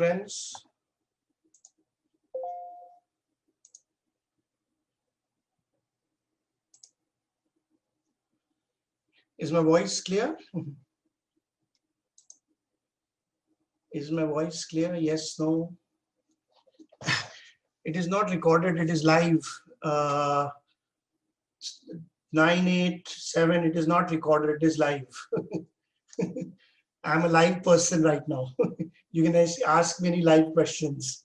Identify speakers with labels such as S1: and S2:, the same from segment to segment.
S1: friends. Is my voice clear? Is my voice clear? Yes, no. It is not recorded, it is live. 987, it is not recorded, it is live. I'm a live person right now. You can ask me any live questions.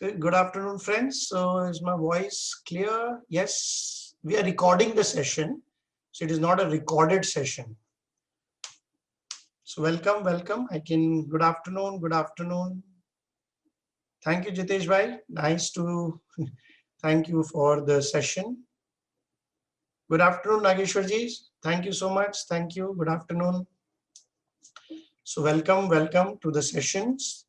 S1: Good afternoon, friends. So is my voice clear? Yes, we are recording the session. So it is not a recorded session. So welcome. Good afternoon, good afternoon. Thank you, Jitesh bhai. Nice to thank you for the session. Good afternoon, Nageshwarji. Thank you so much. Thank you. Good afternoon. So welcome to the sessions.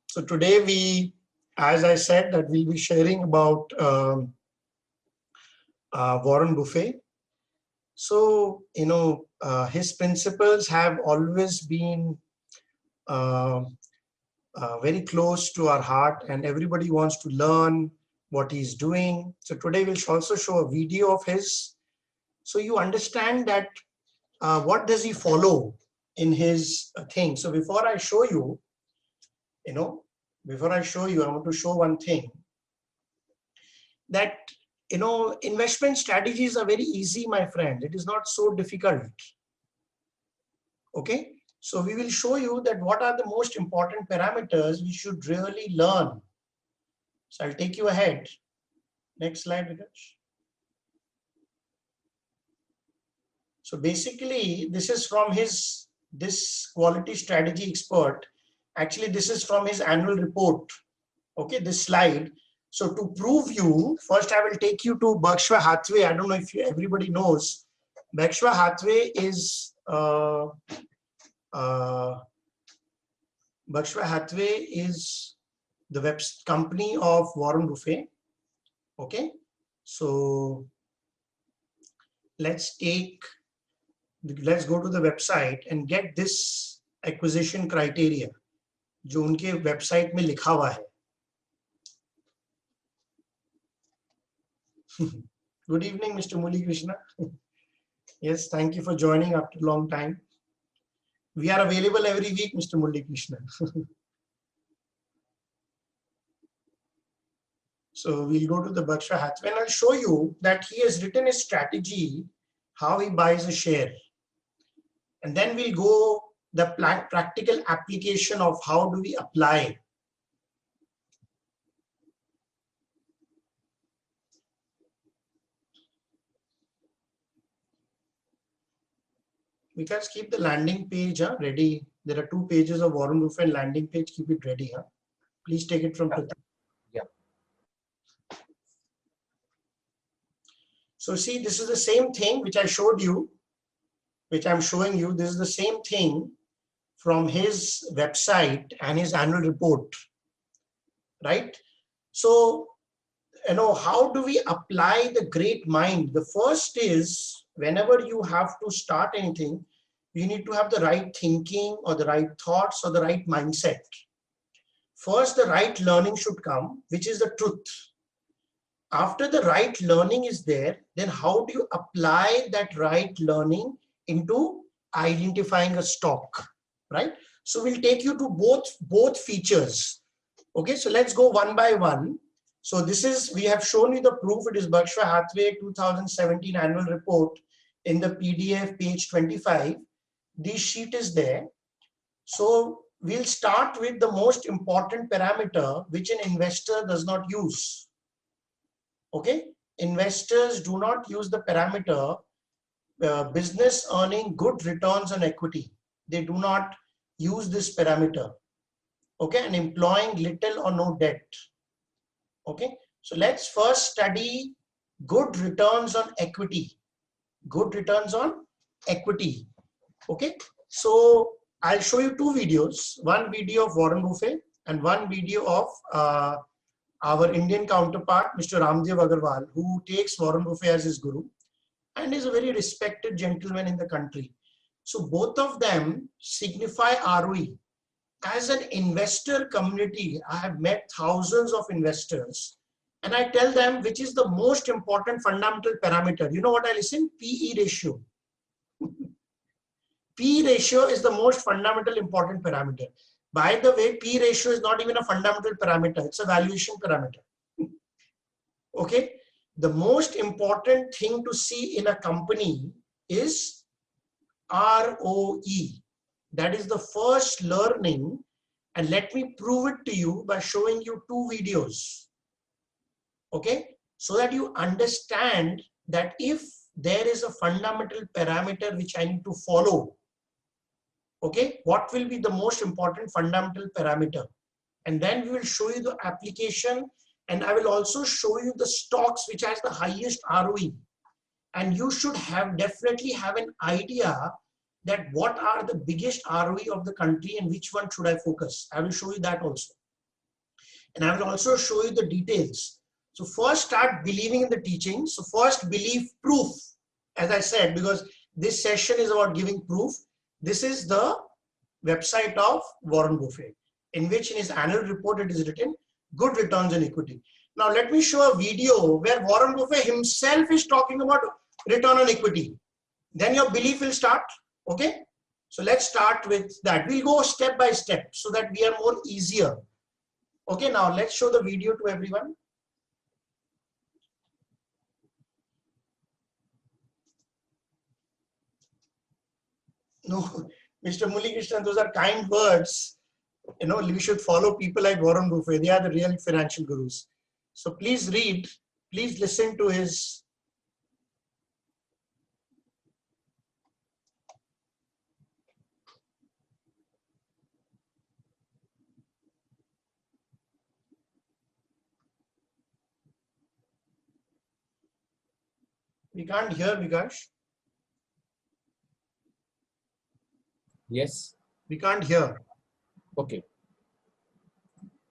S1: So today we, as I said, that we'll be sharing about Warren Buffett. So, his principles have always been very close to our heart, and everybody wants to learn what he's doing. So today we'll also show a video of his. So you understand that what does he follow in his thing. So before I show you, I want to show one thing that, investment strategies are very easy, my friend. It is not so difficult. Okay. So we will show you that what are the most important parameters we should really learn. So I'll take you ahead. Next slide, Vikash. So basically, this is from this quality strategy expert. Actually, this is from his annual report. Okay, this slide. So to prove you, first I will take you to Berkshire Hathaway. I don't know if everybody knows. Berkshire Hathaway is Berkshire Hathaway is the web company of Warren Buffett. Okay, so let's go to the website and get this acquisition criteria जो उनके website में लिखा हुआ है. Good evening, Mr. Muli Krishna. Yes, thank you for joining after a long time. We are available every week, Mr. Muli Krishna. So we'll go to the Berkshire Hathaway and I'll show you that he has written a strategy, how he buys a share. And then we'll go the practical application of how do we apply. We can keep the landing page ready. There are 2 pages of Warren Buffett landing page. Keep it ready. Please take it from Pratik.
S2: Yeah.
S1: So see, this is the same thing which I showed you, which I'm showing you. This is the same thing from his website and his annual report, right? So, how do we apply the great mind? The first is, whenever you have to start anything, you need to have the right thinking or the right thoughts or the right mindset. First, the right learning should come, which is the truth. After the right learning is there, then how do you apply that right learning into identifying a stock, right? So we'll take you to both features. Okay, so let's go one by one. So this is, we have shown you the proof. It is Berkshire Hathaway 2017 annual report in the PDF page 25. This sheet is there. So we'll start with the most important parameter which an investor does not use. Okay, investors do not use the parameter business earning good returns on equity. They do not use this parameter. Okay, and employing little or no debt. Okay, so let's first study good returns on equity. Good returns on equity. Okay, so I'll show you 2 videos. One video of Warren Buffett and one video of our Indian counterpart, Mr. Ramdev Agarwal, who takes Warren Buffett as his guru and is a very respected gentleman in the country. So both of them signify ROE. As an investor community, I have met thousands of investors and I tell them which is the most important fundamental parameter. You know what I listen? PE ratio. P ratio is the most fundamental important parameter. By the way, P ratio is not even a fundamental parameter. It's a valuation parameter. Okay. The most important thing to see in a company is ROE. That is the first learning. And let me prove it to you by showing you two videos. Okay. So that you understand that if there is a fundamental parameter which I need to follow, okay, what will be the most important fundamental parameter? And then we will show you the application, and I will also show you the stocks which has the highest ROE. And you should definitely have an idea that what are the biggest ROE of the country and which one should I focus. I will show you that also. And I will also show you the details. So first start believing in the teaching. So first believe proof, as I said, because this session is about giving proof. This is the website of Warren Buffett, in which in his annual report it is written, good returns on equity. Now let me show a video where Warren Buffett himself is talking about return on equity. Then your belief will start. Okay. So let's start with that. We'll go step by step so that we are more easier. Okay. Now let's show the video to everyone. No, Mr. Mullikrishnan, those are kind words. You know, we should follow people like Warren Buffett. They are the real financial gurus. So please read, please listen to his. We can't hear, Vikash.
S2: Yes.
S1: We can't hear.
S2: Okay.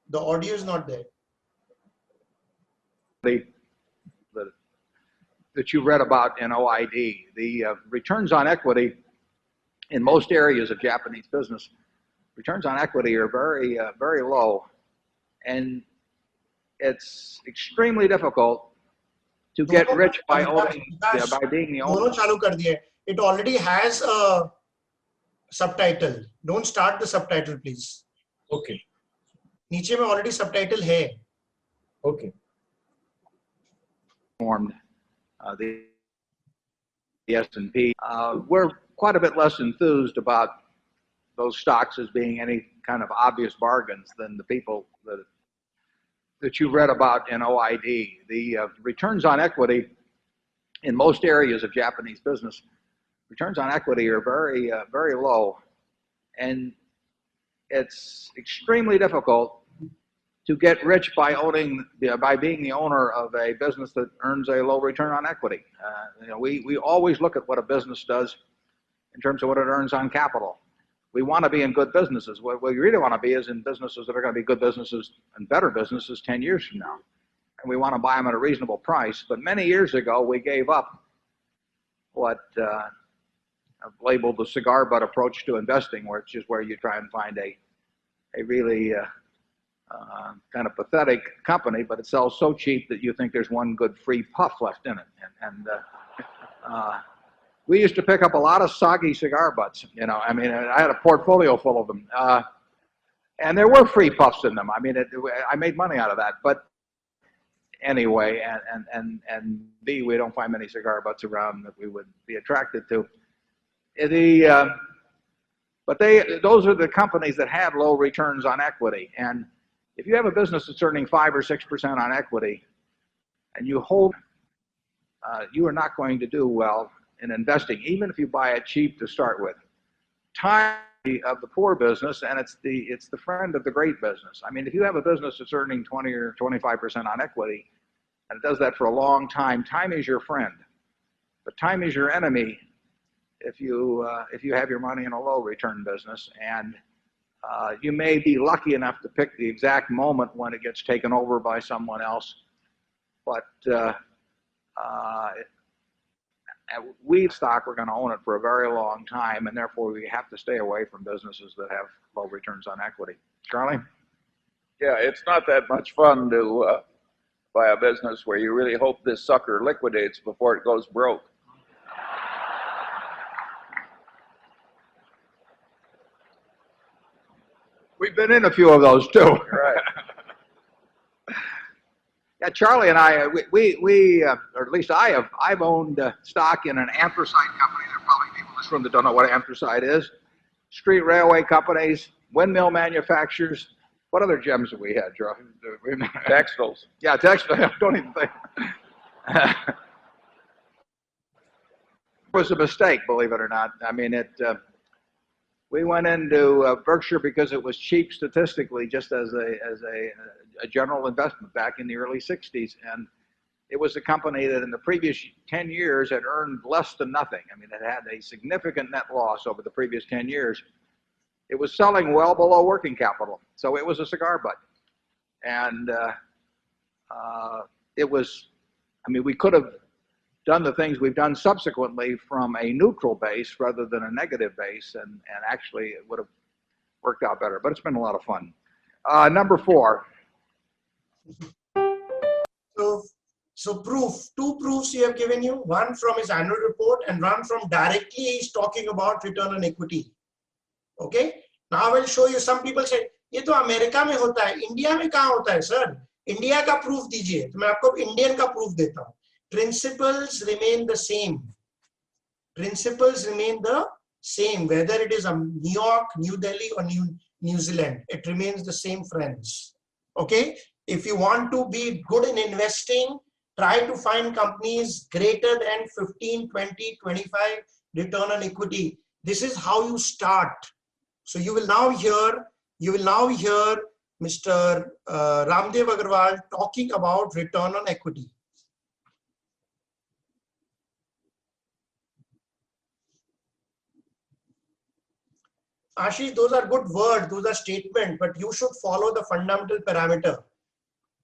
S1: The audio is not there.
S3: That you read about in OID, the returns on equity in most areas of Japanese business, returns on equity are very low, and it's extremely difficult to get rich by owning, by being the owner.
S1: It already has a subtitle. Don't start the subtitle, please.
S2: Okay.
S1: नीचे में already subtitle है.
S2: Okay.
S3: Formed the S&P. We're quite a bit less enthused about those stocks as being any kind of obvious bargains than the people that you read about in OID. The returns on equity in most areas of Japanese business, returns on equity are very low, and it's extremely difficult to get rich by by being the owner of a business that earns a low return on equity. We always look at what a business does in terms of what it earns on capital. We want to be in good businesses. What we really want to be is in businesses that are going to be good businesses and better businesses 10 years from now. And we want to buy them at a reasonable price. But many years ago, we gave up what I've labeled the cigar butt approach to investing, which is where you try and find a really kind of pathetic company, but it sells so cheap that you think there's one good free puff left in it. And we used to pick up a lot of soggy cigar butts. I mean, I had a portfolio full of them, and there were free puffs in them. I mean, I made money out of that. But anyway, and B, we don't find many cigar butts around that we would be attracted to. But those are the companies that have low returns on equity. And if you have a business that's earning 5 or 6% on equity, and you hold, you are not going to do well in investing, even if you buy it cheap to start with. Time of the poor business, and it's the friend of the great business. I mean, if you have a business that's earning 20 or 25% on equity, and it does that for a long time, time is your friend. But time is your enemy if you have your money in a low return business. And you may be lucky enough to pick the exact moment when it gets taken over by someone else, but we stock, we're going to own it for a very long time, and therefore we have to stay away from businesses that have low returns on equity. Charlie?
S4: Yeah, it's not that much fun to buy a business where you really hope this sucker liquidates before it goes broke.
S3: We've been in a few of those too.
S4: Right.
S3: Yeah, Charlie and I, or at least I've owned stock in an anthracite company. There are probably people in this room that don't know what anthracite is. Street railway companies, windmill manufacturers. What other gems have we had, Charlie?
S4: Textiles.
S3: Yeah, textiles. Don't even think. It was a mistake, believe it or not. I mean, we went into Berkshire because it was cheap statistically, just as a general investment back in the early 60s. And it was a company that in the previous 10 years had earned less than nothing. I mean, it had a significant net loss over the previous 10 years. It was selling well below working capital. So it was a cigar butt. And it was, I mean, we could have done the things we've done subsequently from a neutral base rather than a negative base, and actually it would have worked out better, but it's been a lot of fun. Number 4.
S1: So two proofs he have given you, one from his annual report and one from directly he's talking about return on equity. Okay, now I will show you. Some people say, ये तो America में होता है, India में कहाँ होता है sir? India का प्रूफ दीजिए, तो मैं आपको इंडियन का प्रूफ देता हूँ. Principles remain the same. Principles remain the same, whether it is New York, New Delhi, or New Zealand. It remains the same, friends. Okay? If you want to be good in investing, try to find companies greater than 15, 20, 25 return on equity. This is how you start. So you will now hear Mr. Ramdev Agarwal talking about return on equity. Ashish, those are good words, those are statements, but you should follow the fundamental parameter.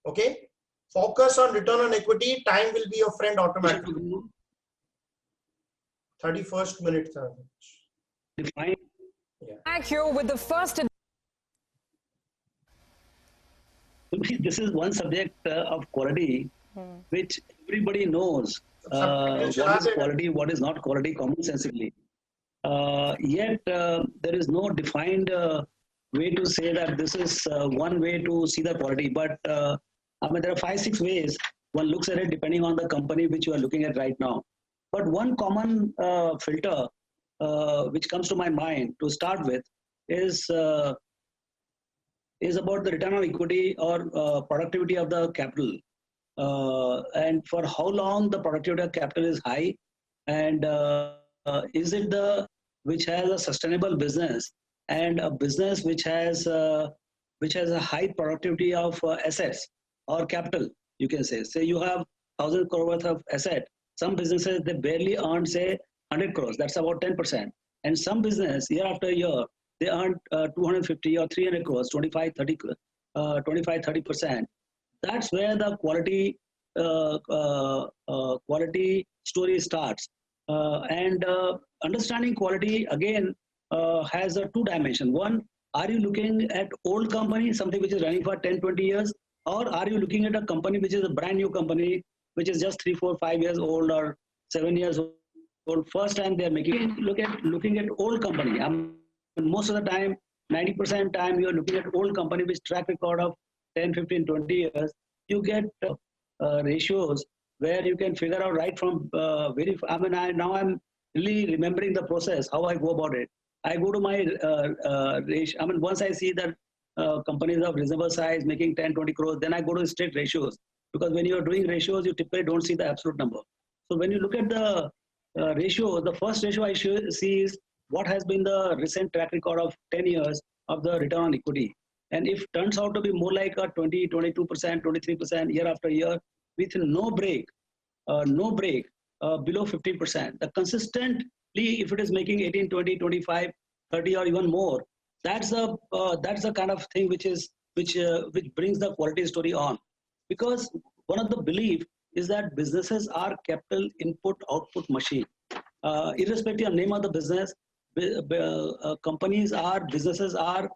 S1: Okay? Focus on return on equity, time will be your friend automatically. 31st minute.
S5: Define. Back here with the first. This is one subject of quality, which everybody knows. What is quality, what is not quality, commonsensically. Yet there is no defined way to say that this is one way to see the quality. But I mean, there are 5-6 ways one looks at it depending on the company which you are looking at right now. But one common filter which comes to my mind to start with is about the return on equity or productivity of the capital, and for how long the productivity of capital is high, and is it which has a sustainable business and a business which has a high productivity of assets or capital, you can say. Say you have 1,000 crore worth of asset. Some businesses, they barely earn, say, 100 crores. That's about 10%. And some business, year after year, they earn 250 or 300 crores, 25-30%. That's where the quality story starts. And understanding quality, again, has a 2 dimension. One, are you looking at old company, something which is running for 10-20 years? Or are you looking at a company which is a brand new company, which is just 3, 4, 5 years old or 7 years old? First time they are looking at old company. Most of the time, 90% time, you are looking at old company with track record of 10, 15, 20 years. You get ratios where you can figure out right from now I'm really remembering the process, how I go about it. I go to my ratio. Once I see that companies of reasonable size making 10, 20 crores, then I go to straight ratios. Because when you are doing ratios, you typically don't see the absolute number. So when you look at the ratio, the first ratio I see is what has been the recent track record of 10 years of the return on equity. And if turns out to be more like a 20, 22%, 23% year after year, with no break, below 15%. The consistently, if it is making 18, 20, 25, 30 or even more, that's the kind of thing which brings the quality story on. Because one of the belief is that businesses are capital input output machine. irrespective of name of the business, companies are, businesses are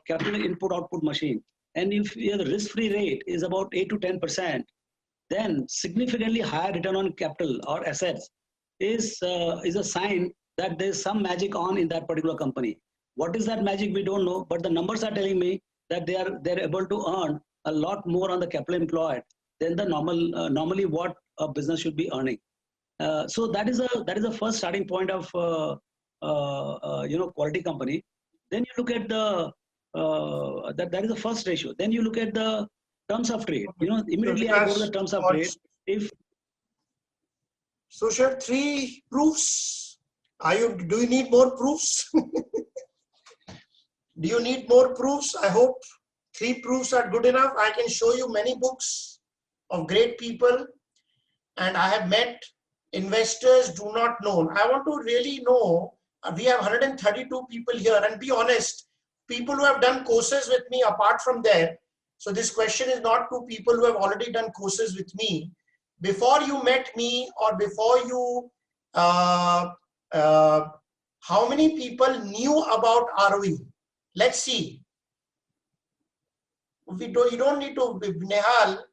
S5: capital input-output machine. And if the risk-free rate is about 8 to 10%, then significantly higher return on capital or assets is a sign that there's some magic on in that particular company. What is that magic? We don't know, but the numbers are telling me that they're able to earn a lot more on the capital employed than the normally what a business should be earning. So that is the first starting point of quality company. Then you look at the that is the first ratio. Then you look at the terms of trade. Immediately I go to the terms of trade.
S1: So, sir, 3 proofs. Do you need more proofs? Do you need more proofs? I hope 3 proofs are good enough. I can show you many books of great people, and I have met investors do not know. I want to really know. We have 132 people here, and be honest, people who have done courses with me apart from there. So this question is not to people who have already done courses with me. Before you met me, or before you, how many people knew about ROE? Let's see. You don't need to, Nehal,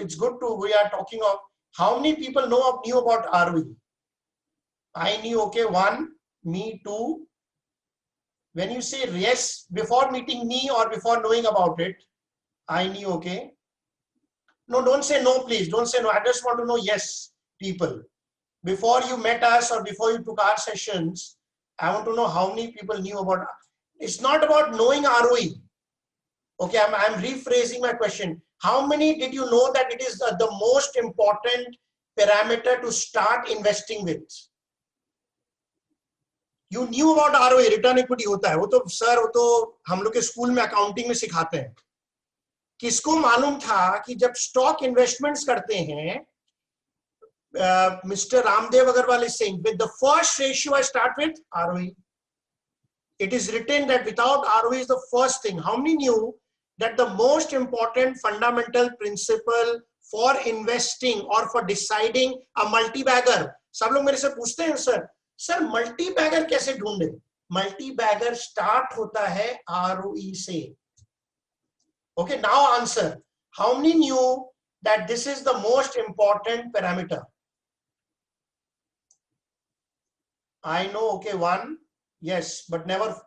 S1: it's good to, we are talking of how many people knew about ROE. I knew, okay, 1, me 2. When you say yes, before meeting me or before knowing about it, I knew, okay. No, don't say no, please. Don't say no. I just want to know yes, people. Before you met us or before you took our sessions, I want to know how many people knew about. It's not about knowing ROE. Okay, I'm rephrasing my question. How many did you know that it is the most important parameter to start investing with? You knew about ROE, return equity होता है. वो तो sir, वो तो हम लोग के school में अकाउंटिंग में सिखाते हैं. किसको मालूम था कि जब स्टॉक इन्वेस्टमेंट्स करते हैं, Mr. Ramdev Agarwal is saying, with the first ratio I start with ROE. It is written that without ROE is the first thing. How many knew that the most important fundamental principle for investing or for deciding a multi-bagger? सब लोग मेरे से पूछते हैं sir multi-bagger कैसे ढूंढे? Multi-bagger start होता है ROE से. Okay, now answer. How many knew that this is the most important parameter? I know, okay, 1, yes, but never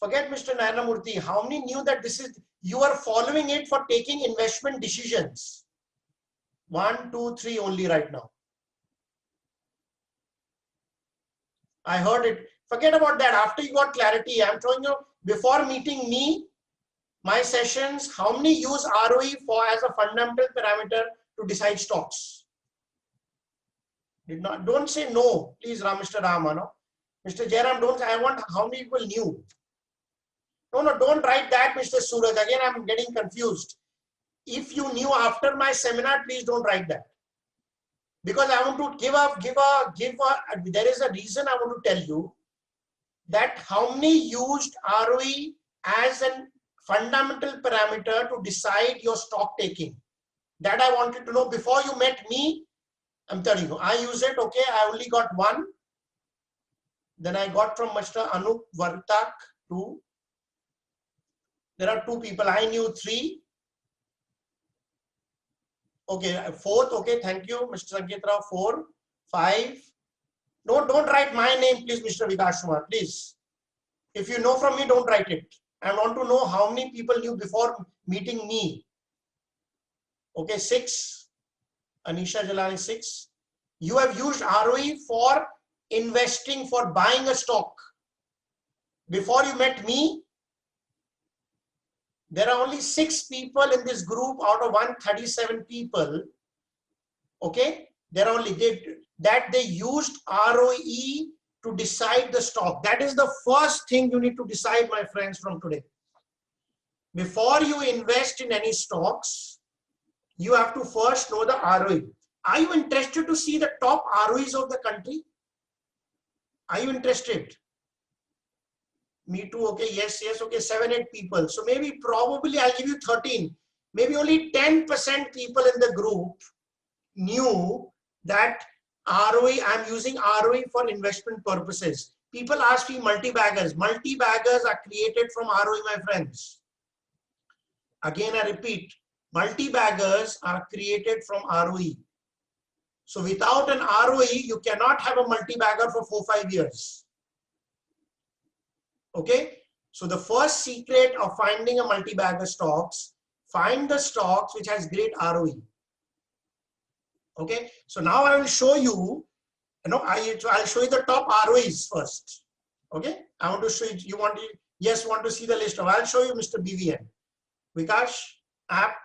S1: forget Mr. Nayanamurthy. How many knew that this is, you are following it for taking investment decisions? 1, 2, 3 only right now. I heard it. Forget about that. After you got clarity, I'm showing you before meeting me, my sessions, how many use ROE for as a fundamental parameter to decide stocks? Don't say no, please, Mr. Rama. No? Mr. Jairam, don't say, I want how many people knew. No, don't write that, Mr. Suraj. Again, I'm getting confused. If you knew after my seminar, please don't write that. Because I want to there is a reason I want to tell you that how many used ROE as a fundamental parameter to decide your stock taking. That I wanted to know before you met me. I'm telling you, I use it, okay, I only got 1. Then I got from Mr. Anup Vartak 2. There are 2 people, I knew 3. Okay, 4th, okay, thank you, Mr. Sanketra, 4, 5. No, don't write my name, please, Mr. Vikas Kumar, please. If you know from me, don't write it. I want to know how many people knew before meeting me. Okay, 6. Anisha Jalani 6. You have used ROE for investing, for buying a stock. Before you met me, there are only 6 people in this group out of 137 people. Okay, there are only they used ROE to decide the stock. That is the first thing you need to decide, my friends, from today. Before you invest in any stocks, you have to first know the ROE. Are you interested to see the top ROEs of the country? Are you interested? Me too, okay, yes, okay, 7, 8 people. So maybe probably I'll give you 13. Maybe only 10% people in the group knew that ROE, I'm using ROE for investment purposes. People ask me multi-baggers. Multi-baggers are created from ROE, my friends. Again, I repeat, multi-baggers are created from ROE. So without an ROE, you cannot have a multi-bagger for 4-5 years. Okay. So the first secret of finding a multi-bagger stocks, find the stocks which has great ROE. Okay. So now I will show you, I'll show you the top ROEs first. Okay. I want to show you, want to see the list of, I'll show you Mr. BVN. Vikash, app.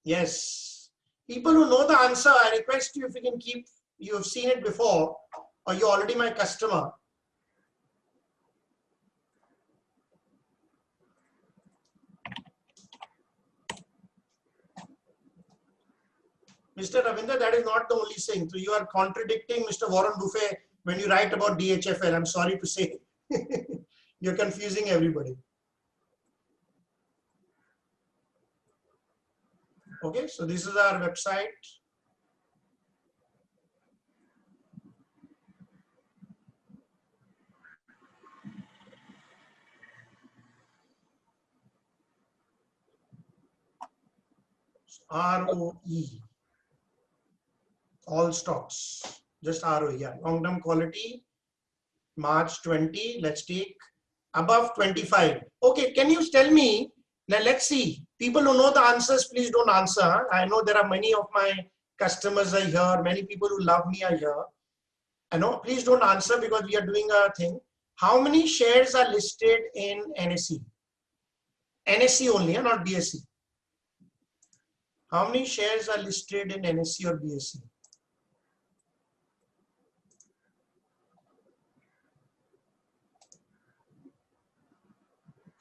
S1: Yes. People who know the answer, I request you if you can keep, you have seen it before, or you're already my customer. Mr. Ravinder, that is not the only thing. So you are contradicting Mr. Warren Buffett when you write about DHFL. I'm sorry to say. You're confusing everybody. Okay, so this is our website. ROE. All stocks, just ROE, yeah. Long-term quality, March 20, let's take above 25. Okay, can you tell me, now let's see, people who know the answers, please don't answer. I know there are many of my customers are here, many people who love me are here. I know, please don't answer because we are doing a thing. How many shares are listed in NSE? NSE only, not BSE. How many shares are listed in NSE or BSE?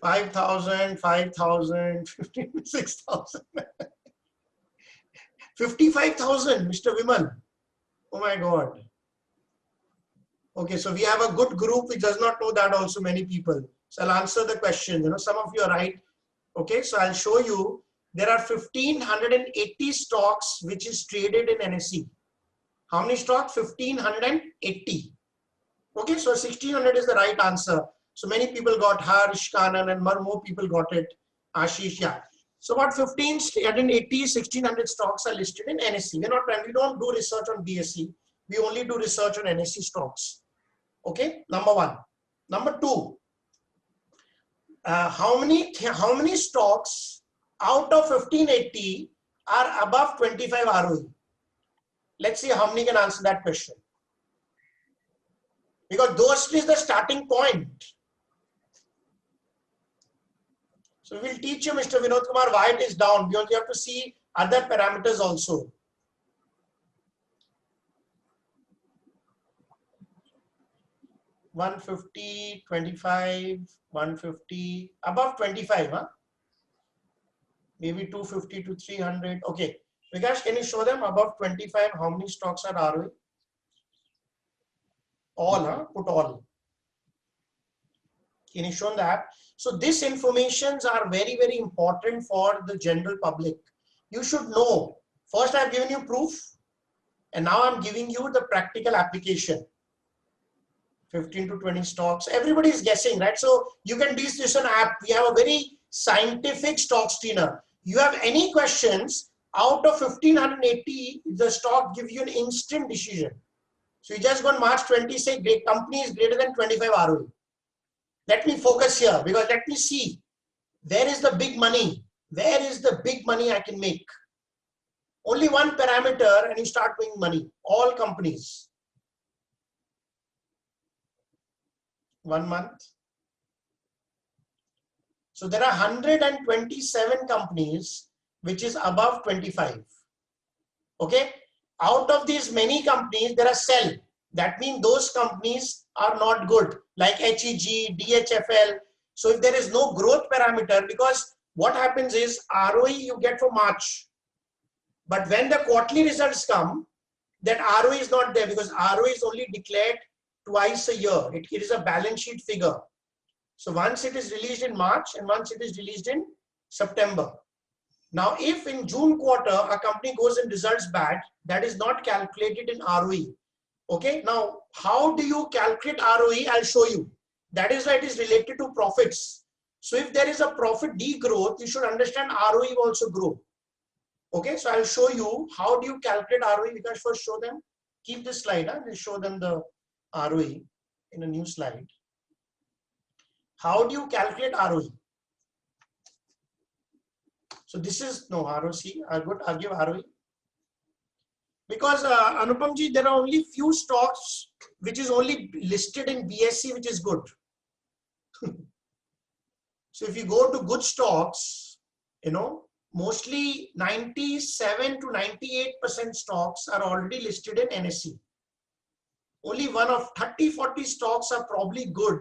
S1: 5,000, 5,000, 6,000, 55,000, Mr. Vimal. Oh my God. Okay, so we have a good group which does not know that also, many people. So I'll answer the question. Some of you are right. Okay, so I'll show you. There are 1,580 stocks which is traded in NSE. How many stocks? 1,580. Okay, so 1,600 is the right answer. So many people got Harsh, Kanan, and more people got it. Ashish, yeah. So about 1,580, 1,600 stocks are listed in NSE. We don't do research on BSE. We only do research on NSE stocks. Okay, number one. Number two, how many stocks out of 1,580 are above 25 ROE? Let's see how many can answer that question. Because those is the starting point. So we'll teach you, Mr. Vinod Kumar, why it is down, because you have to see other parameters also. $150, 25, 150, above 25, huh? Maybe 250 to 300. Okay. Vikash, can you show them above 25, how many stocks are ROE? All, huh? Put all. Can you show that? So this informations are very, very important for the general public. You should know. First, I've given you proof, and now I'm giving you the practical application. 15 to 20 stocks. Everybody is guessing, right? So you can do this an app. We have a very scientific stock screener. You have any questions, out of 1,580, the stock gives you an instant decision. So you just go on March 20, say great company is greater than 25 ROE. Let me focus here, because let me see, where is the big money? Where is the big money I can make? Only one parameter and you start making money. All companies. 1 month. So there are 127 companies which is above 25. Okay. Out of these many companies, there are sell. That means those companies are not good, like HEG, DHFL. So if there is no growth parameter, because what happens is ROE you get for March. But when the quarterly results come, that ROE is not there, because ROE is only declared twice a year. It is a balance sheet figure. So once it is released in March and once it is released in September. Now, if in June quarter a company goes and results bad, that is not calculated in ROE. Okay. Now, how do you calculate ROE? I'll show you. That is why it is related to profits. So if there is a profit degrowth, you should understand ROE will also grow. Okay. So I'll show you how do you calculate ROE. Because first show them. Keep this slide. We'll show them the ROE in a new slide. How do you calculate ROE? So this is no ROC. I'll give ROE. Because Anupam ji, there are only few stocks which is only listed in BSE, which is good. So if you go to good stocks, mostly 97 to 98% stocks are already listed in NSE. Only one of 30-40 stocks are probably good,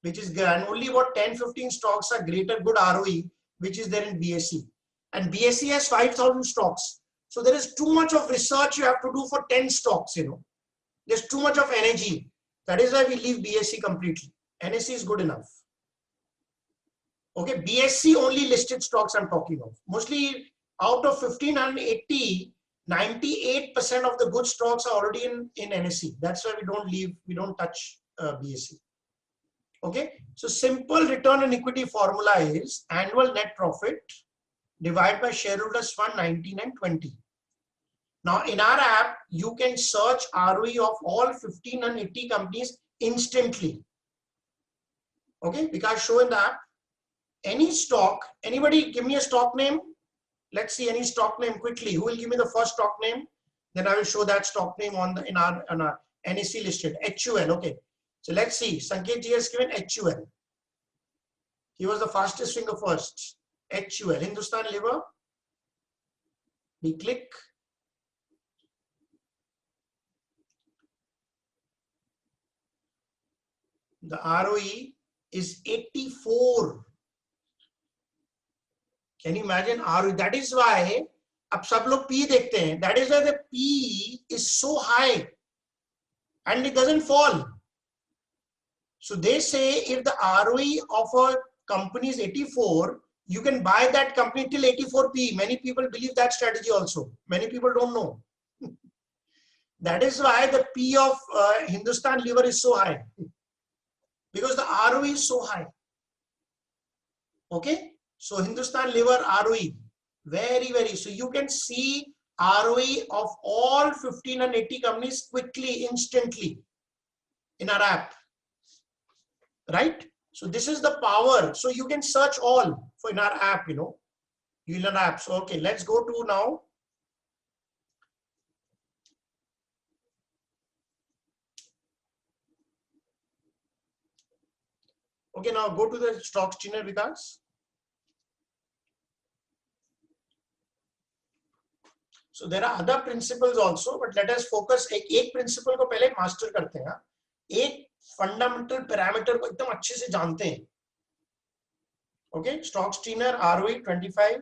S1: which is good, and only about 10-15 stocks are greater good ROE, which is there in BSE. And BSE has 5,000 stocks. So there is too much of research you have to do for 10 stocks, There's too much of energy. That is why we leave BSE completely. NSE is good enough. Okay, BSE only listed stocks I'm talking of. Mostly out of 1,580, 98% of the good stocks are already in NSE. That's why we don't touch BSE. Okay, so simple return on equity formula is annual net profit divided by shareholders fund 19 and 20. Now in our app, you can search ROE of all 1,580 companies instantly. Okay, because show in the app, any stock, anybody give me a stock name. Let's see any stock name quickly. Who will give me the first stock name? Then I will show that stock name in our NSE listed. HUL. Okay. So let's see. Sanket ji has given HUL. He was the fastest finger first. HUL. Hindustan Liver. We click. The ROE is 84. Can you imagine ROE? That is why अब सब लोग P देखते हैं. That is why the P is so high and it doesn't fall. So they say if the ROE of a company is 84, you can buy that company till 84p. Many people believe that strategy also. Many people don't know. That is why the P of Hindustan Liver is so high. Because the ROE is so high. Okay. So Hindustan Liver ROE, very, very. So you can see ROE of all 1,580 companies quickly, instantly in our app. Right? So this is the power. So you can search all for in our app, Union app. So okay, let's go to now. Okay, now go to the stock screener Vikas. So there are other principles also, but let us focus. एक principle को पहले master करते हैं. एक fundamental parameter को एकदम अच्छे से जानते हैं. Okay, stock screener ROE 25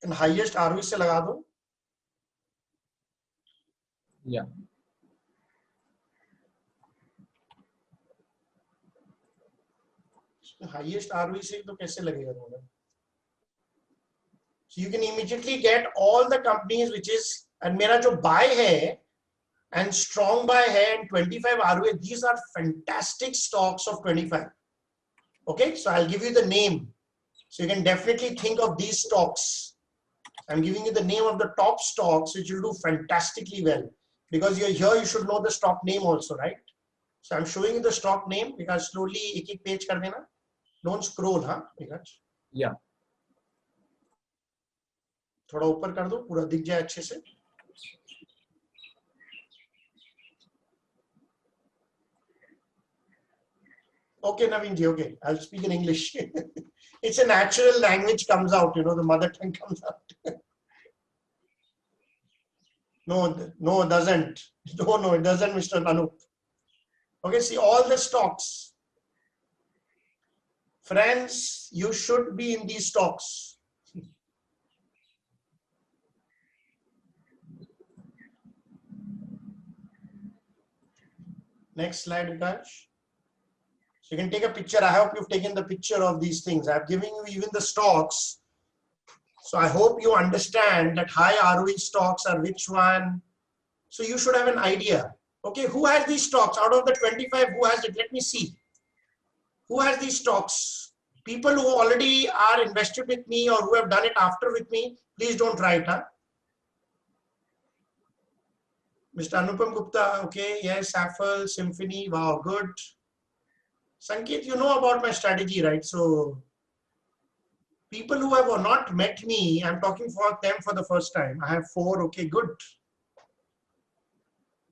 S1: and highest ROE से लगा दो.
S2: Yeah.
S1: Highest ROE से तो कैसे लगेगा तुम्हें? So you can immediately get all the companies which is, and मेरा जो buy है and strong buy है and 25 ROE, these are fantastic stocks of 25. Okay, so I'll give you the name. So you can definitely think of these stocks. I'm giving you the name of the top stocks which will do fantastically well. Because you're here, you should know the stock name also, right? So I'm showing you the stock name because slowly एक page कर देना. Don't scroll, huh?
S2: Yeah.
S1: थोड़ा ऊपर कर दो, पूरा दिख जाए अच्छे से. Okay, Naveen ji, okay. I'll speak in English. It's a natural language comes out, the mother tongue comes out. No, it doesn't. No, it doesn't, Mr. Anup. Okay, see all the stocks. Friends, you should be in these stocks. Next slide, Vikash. So you can take a picture. I hope you've taken the picture of these things. I've given you even the stocks So I hope you understand that high ROE stocks are which one. So you should have an idea. Okay, who has these stocks? Out of the 25, who has it? Let me see. Who has these stocks? People who already are invested with me or who have done it after with me, please don't write, huh? Mr. Anupam Gupta, okay, yes, Affle, Symphony, wow, good. Sanket, you know about my strategy, right? So people who have not met me, I'm talking for them for the first time. I have 4, okay, good.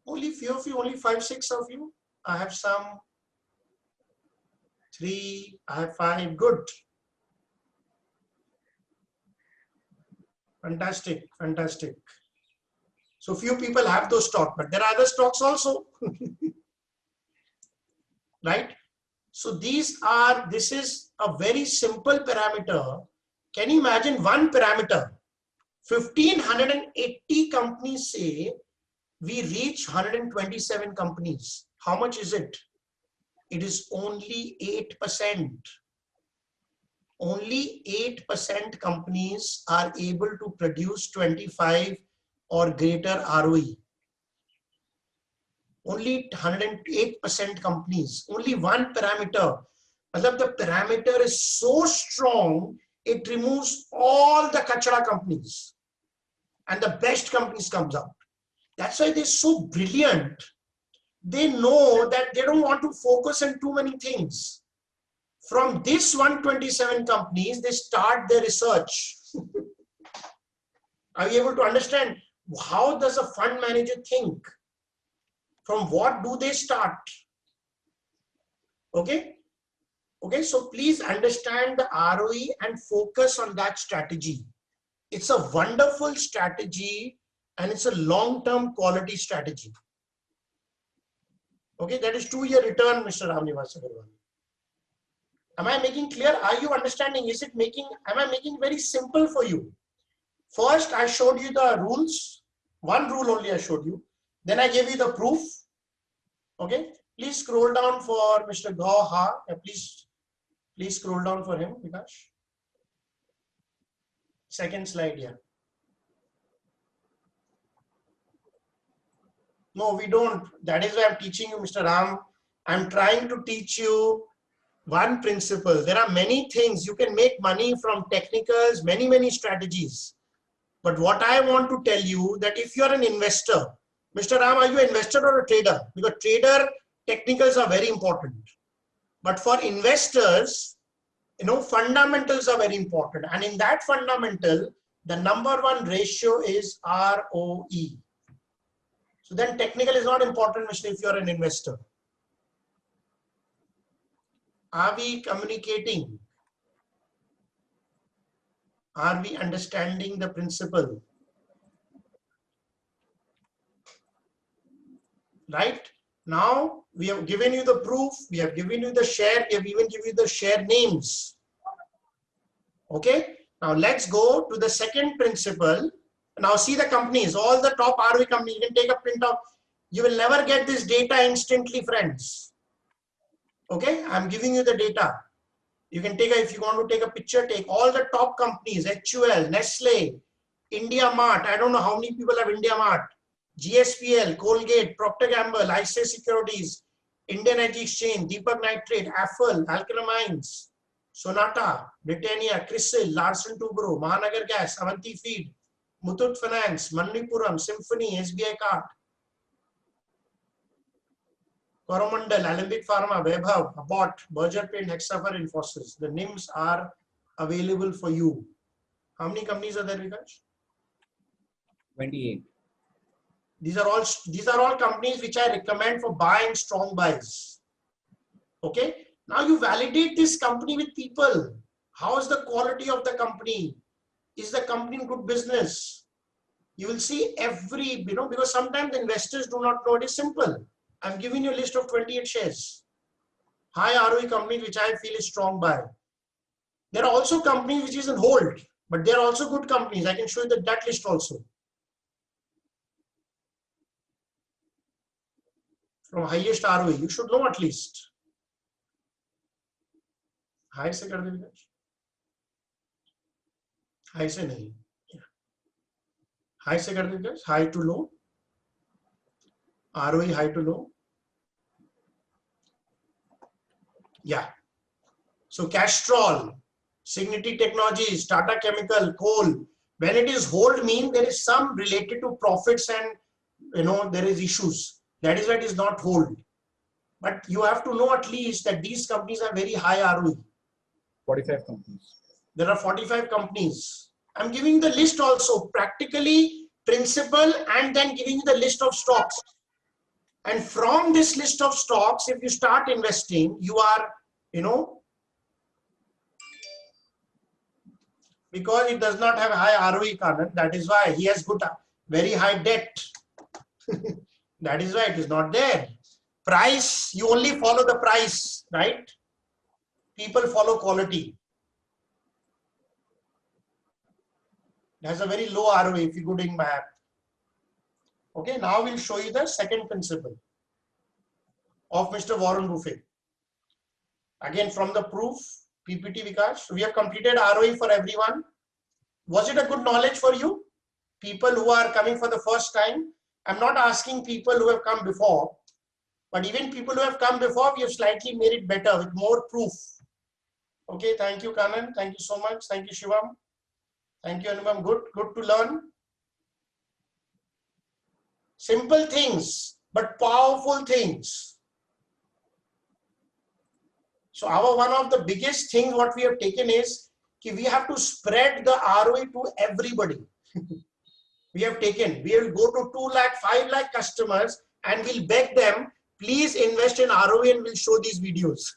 S1: Only few of you, only 5, 6 of you. I have some 3, I have 5, good. Fantastic, fantastic. So few people have those stocks, but there are other stocks also, right? So this is a very simple parameter. Can you imagine one parameter? 1,580 companies say we reach 127 companies. How much is it? It is only 8%. Only 8% companies are able to produce 25 or greater ROE. Only 108% companies, only one parameter. The parameter is so strong, it removes all the kachara companies and the best companies comes out. That's why they're so brilliant. They know that they don't want to focus on too many things. From this 127 companies, they start their research. Are you able to understand how does a fund manager think? From what do they start? Okay. Okay, so please understand the ROE and focus on that strategy. It's a wonderful strategy and it's a long-term quality strategy. Okay, that is 2-year return, Mr. Ramnivas Agarwal. Am I making clear? Are you understanding? Am I making it very simple for you? First, I showed you the rules. One rule only I showed you. Then I gave you the proof. Okay, please scroll down for Mr. Gauha. Please scroll down for him, Vikash. Second slide here. No, we don't. That is why I'm teaching you, Mr. Ram. I'm trying to teach you one principle. There are many things you can make money from technicals, many strategies. But what I want to tell you that if you're an investor, Mr. Ram, are you an investor or a trader? Because trader technicals are very important. But for investors, fundamentals are very important. And in that fundamental, the number one ratio is ROE. So then technical is not important, Mr. if you're an investor. Are we communicating? Are we understanding the principle? Right? Now we have given you the proof, we have given you the share, we have even given you the share names. Okay, now let's go to the second principle. Now see the companies, all the top ROE companies, you can take a print out. You will never get this data instantly, friends. Okay, I'm giving you the data. You can take if you want to take a picture, take all the top companies, HUL, Nestle, India Mart. I don't know how many people have India Mart. GSPL, Colgate, Procter Gamble, ICICI Securities, Indian Energy Exchange, Deepak Nitrate, Affle, Alkelamines, Sonata, Britannia, Crisil, Larsen Toubro, Mahanagar Gas, Avanti Feed, Muthoot Finance, Manippuram, Symphony, SBI Card, Coromandel, Alembic Pharma, Vaibhav, Abbott, Berger Paint, Hexafer, Infosys. The names are available for you. How many companies are there, Vikash?
S2: 28.
S1: These are all companies which I recommend for buying strong buys. Okay. Now you validate this company with people. How is the quality of the company? Is the company in good business? You will see every, because sometimes investors do not know. It is simple. I'm giving you a list of 28 shares. High ROE companies which I feel is strong buy. There are also companies which is in hold, but they are also good companies. I can show you that list also. From highest ROE, you should know at least. High se kar de Vikash. High से नहीं, high से कर देंगे, high to low, ROE high to low. Yeah. So Castrol, Signity Technologies, Tata Chemical, coal. When it is hold, mean there is some related to profits and there is issues. That is why it is not hold. But you have to know at least that these companies are very high ROE.
S2: 45 companies.
S1: There are 45 companies. I'm giving you the list also, practically principal, and then giving you the list of stocks. And from this list of stocks, if you start investing, you are, because it does not have high ROE, Kanan, that is why he has good, very high debt. That is why it is not there. Price, you only follow the price, right? People follow quality. It has a very low ROE if you go doing math. Okay, now we'll show you the second principle of Mr. Warren Buffett. Again, from the proof, PPT Vikas, we have completed ROE for everyone. Was it a good knowledge for you? People who are coming for the first time. I'm not asking people who have come before, but even people who have come before, we have slightly made it better with more proof. Okay, thank you, Kanan. Thank you so much. Thank you, Shivam. Thank you, Anupam. Good to learn. Simple things, but powerful things. So one of the biggest things what we have taken is we have to spread the ROE to everybody. We will go to 2 lakh, 5 lakh customers and we'll beg them, please invest in ROE and we'll show these videos.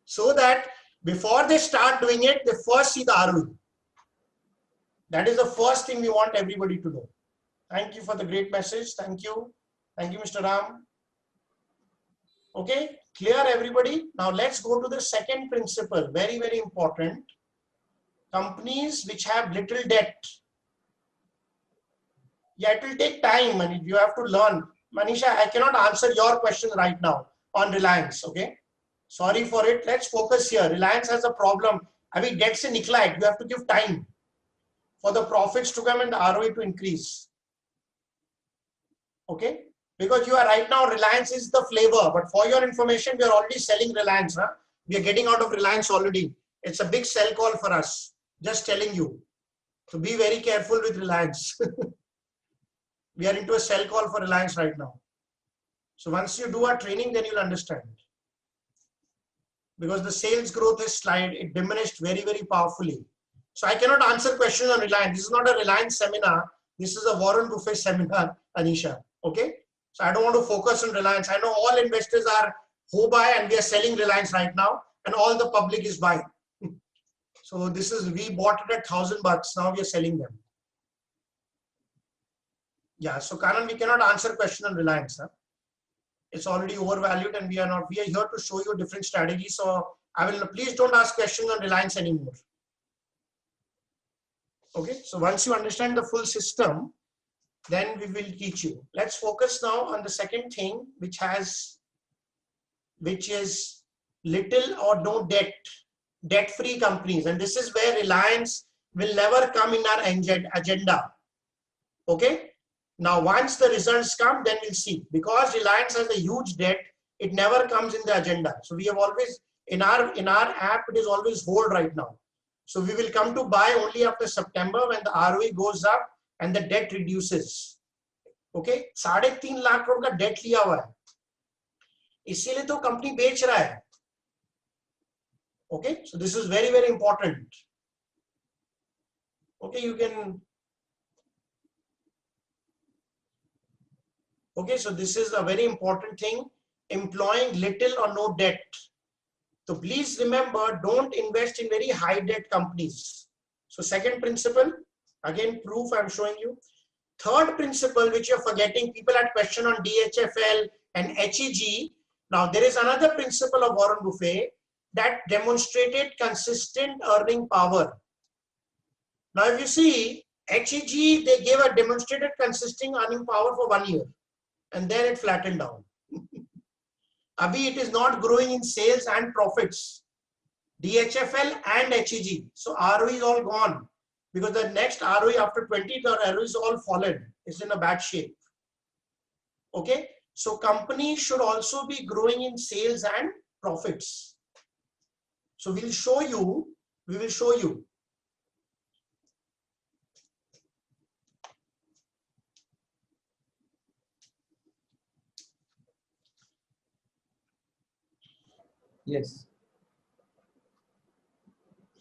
S1: So that before they start doing it, they first see the ROE. That is the first thing we want everybody to know. Thank you for the great message. Thank you. Thank you, Mr. Ram. Okay, clear everybody? Now let's go to the second principle. Very, very important. Companies which have little debt. Yeah, it will take time and you have to learn. Manisha, I cannot answer your question right now on Reliance. Okay, sorry for it. Let's focus here. Reliance has a problem. I mean, debts in Nicolite. You have to give time for the profits to come and the ROE to increase. Okay, because you are right now, Reliance is the flavor, but for your information, we are already selling Reliance. Huh? We are getting out of Reliance already. It's a big sell call for us. Just telling you. So be very careful with Reliance. We are into a sell call for Reliance right now. So once you do our training, then you'll understand. Because the sales growth is it diminished very, very powerfully. So I cannot answer questions on Reliance. This is not a Reliance seminar. This is a Warren Buffett seminar, Anisha. Okay. So I don't want to focus on Reliance. I know all investors are who buy and we are selling Reliance right now and all the public is buying. So this is, we bought it at $1,000. Now we are selling them. Yeah. So Karan, we cannot answer question on Reliance. Huh? It's already overvalued and we are here to show you different strategies. So please don't ask questions on Reliance anymore. Okay. So once you understand the full system, then we will teach you. Let's focus now on the second thing, which is little or no debt, debt-free companies. And this is where Reliance will never come in our agenda. Okay. Now, once the results come, then we'll see. Because Reliance has a huge debt, it never comes in the agenda. So we have always, in our app, it is always hold right now. So we will come to buy only after September when the ROE goes up and the debt reduces. Okay, 3.5 lakh crore का debt लिया हुआ है, इसीलिए तो company बेच रहा है. Okay, so this is very, very important. Okay, you can. Okay, so this is a very important thing, employing little or no debt. So please remember, don't invest in very high debt companies. So second principle, again, proof I'm showing you. Third principle, which you're forgetting, people had question on DHFL and HEG. Now there is another principle of Warren Buffett that demonstrated consistent earning power. Now if you see, HEG, they gave a demonstrated consistent earning power for 1 year. And then it flattened down. Abhi, it is not growing in sales and profits. DHFL and HEG. So ROE is all gone because the next ROE after 20, the ROE is all fallen. It's in a bad shape. Okay. So companies should also be growing in sales and profits. So we will show you.
S2: Yes.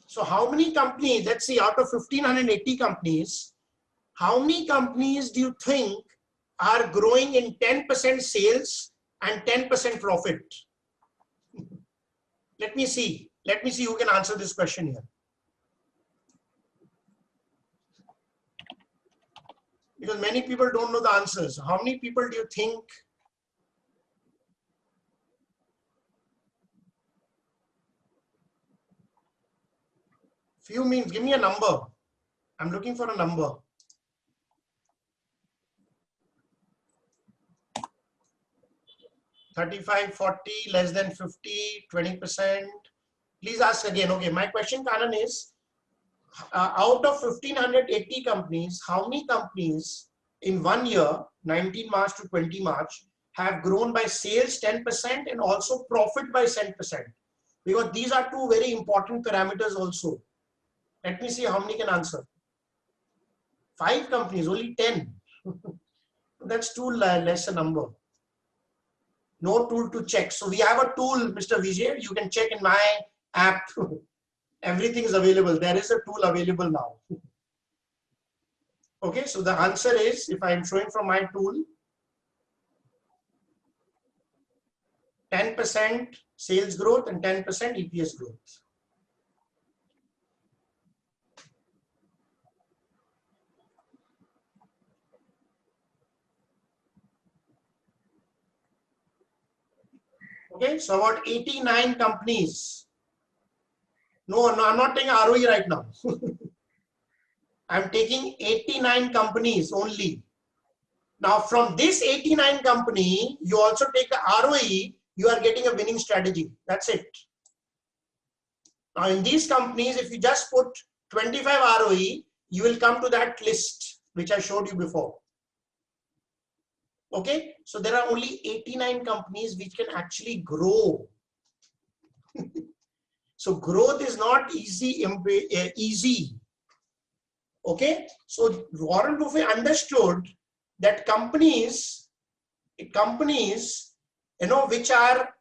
S1: So how many companies, let's see, out of 1580 companies, how many companies do you think are growing in 10% sales and 10% profit? Let me see who can answer this question here. Because many people don't know the answers. How many people do you think? Few means, give me a number. I'm looking for a number. $35, $40, less than $50, 20%. Please ask again. Okay, my question, Kanan, is out of 1580 companies, how many companies in 1 year, 19 March to 20 March, have grown by sales 10% and also profit by 10%? Because these are two very important parameters also. Let me see how many can answer. 5 companies, only 10. That's too less a number. No tool to check. So we have a tool, Mr. Vijay. You can check in my app. Everything is available. There is a tool available now. Okay, so the answer is, if I am showing from my tool, 10% sales growth and 10% EPS growth. Okay, so about 89 companies. No, I'm not taking ROE right now. I'm taking 89 companies only. Now from this 89 company, you also take the ROE, you are getting a winning strategy. That's it. Now in these companies, if you just put 25 ROE, you will come to that list, which I showed you before. Okay, so there are only 89 companies which can actually grow. So growth is not easy. Okay, so Warren Buffett understood that companies,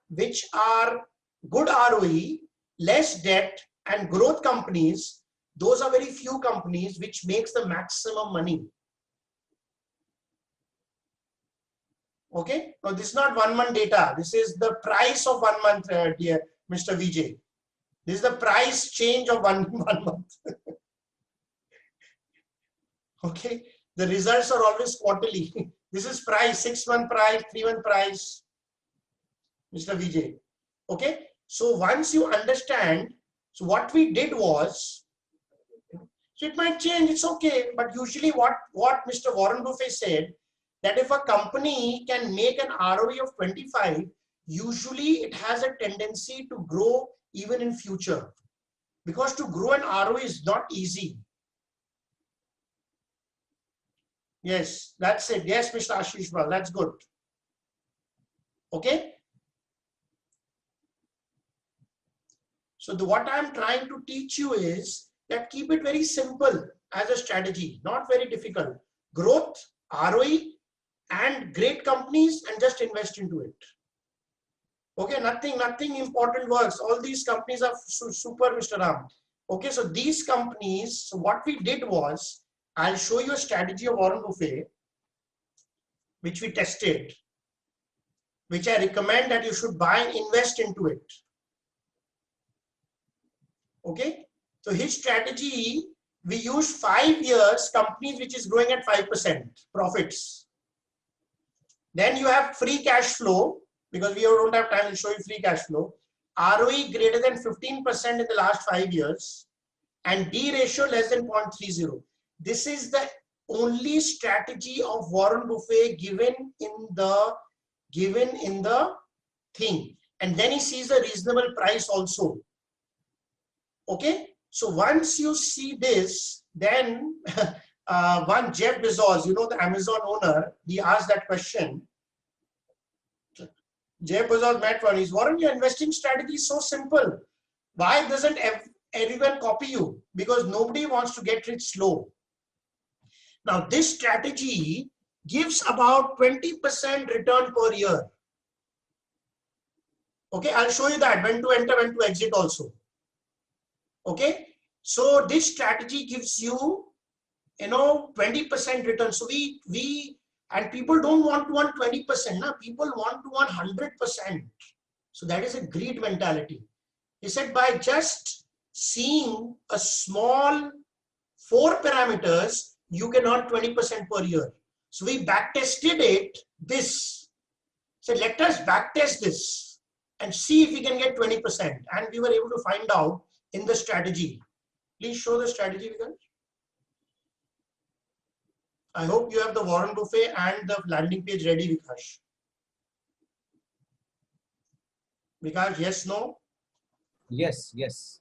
S1: which are good ROE, less debt, and growth companies, those are very few companies which makes the maximum money. Okay, now this is not 1 month data. This is the price of 1 month, dear Mr. Vijay. This is the price change of one month. Okay, the results are always quarterly. This is price, 6-month price, 3-month price, Mr. Vijay. Okay, so once you understand, so what we did was, so it might change, it's okay, but usually what Mr. Warren Buffett said, that if a company can make an ROE of 25, usually it has a tendency to grow even in future. Because to grow an ROE is not easy. Yes, that's it. Yes, Mr. Ashish, well, that's good. Okay. So what I'm trying to teach you is that keep it very simple as a strategy, not very difficult. Growth, ROE, and great companies, and just invest into it. Okay, nothing important works. All these companies are super, Mr. Ram. Okay, so these companies, so what we did was, I'll show you a strategy of Warren Buffett, which we tested, which I recommend that you should buy and invest into it. Okay, so his strategy, we use 5 years companies which is growing at 5% profits. Then you have free cash flow, because we don't have time to show you free cash flow. ROE greater than 15% in the last 5 years, and D ratio less than 0.30. This is the only strategy of Warren Buffett given in the thing. And then he sees a reasonable price also. Okay, so once you see this, then one Jeff Bezos, you know, the Amazon owner, he asked that question. Jeff Bezos met one. He's, Warren, your investing strategy is so simple. Why doesn't everyone copy you? Because nobody wants to get rich slow. Now, this strategy gives about 20% return per year. Okay, I'll show you that when to enter, when to exit also. Okay, so this strategy gives you, 20% return. So and people don't want to earn 20%. Now people want to earn 100%. So that is a greed mentality. He said by just seeing a small 4 parameters, you can earn 20% per year. So we back tested it, this. So let us back test this and see if we can get 20%. And we were able to find out in the strategy. Please show the strategy, Vikas. I hope you have the Warren Buffett and the landing page ready, Vikash. Vikash, yes, no?
S2: Yes, yes.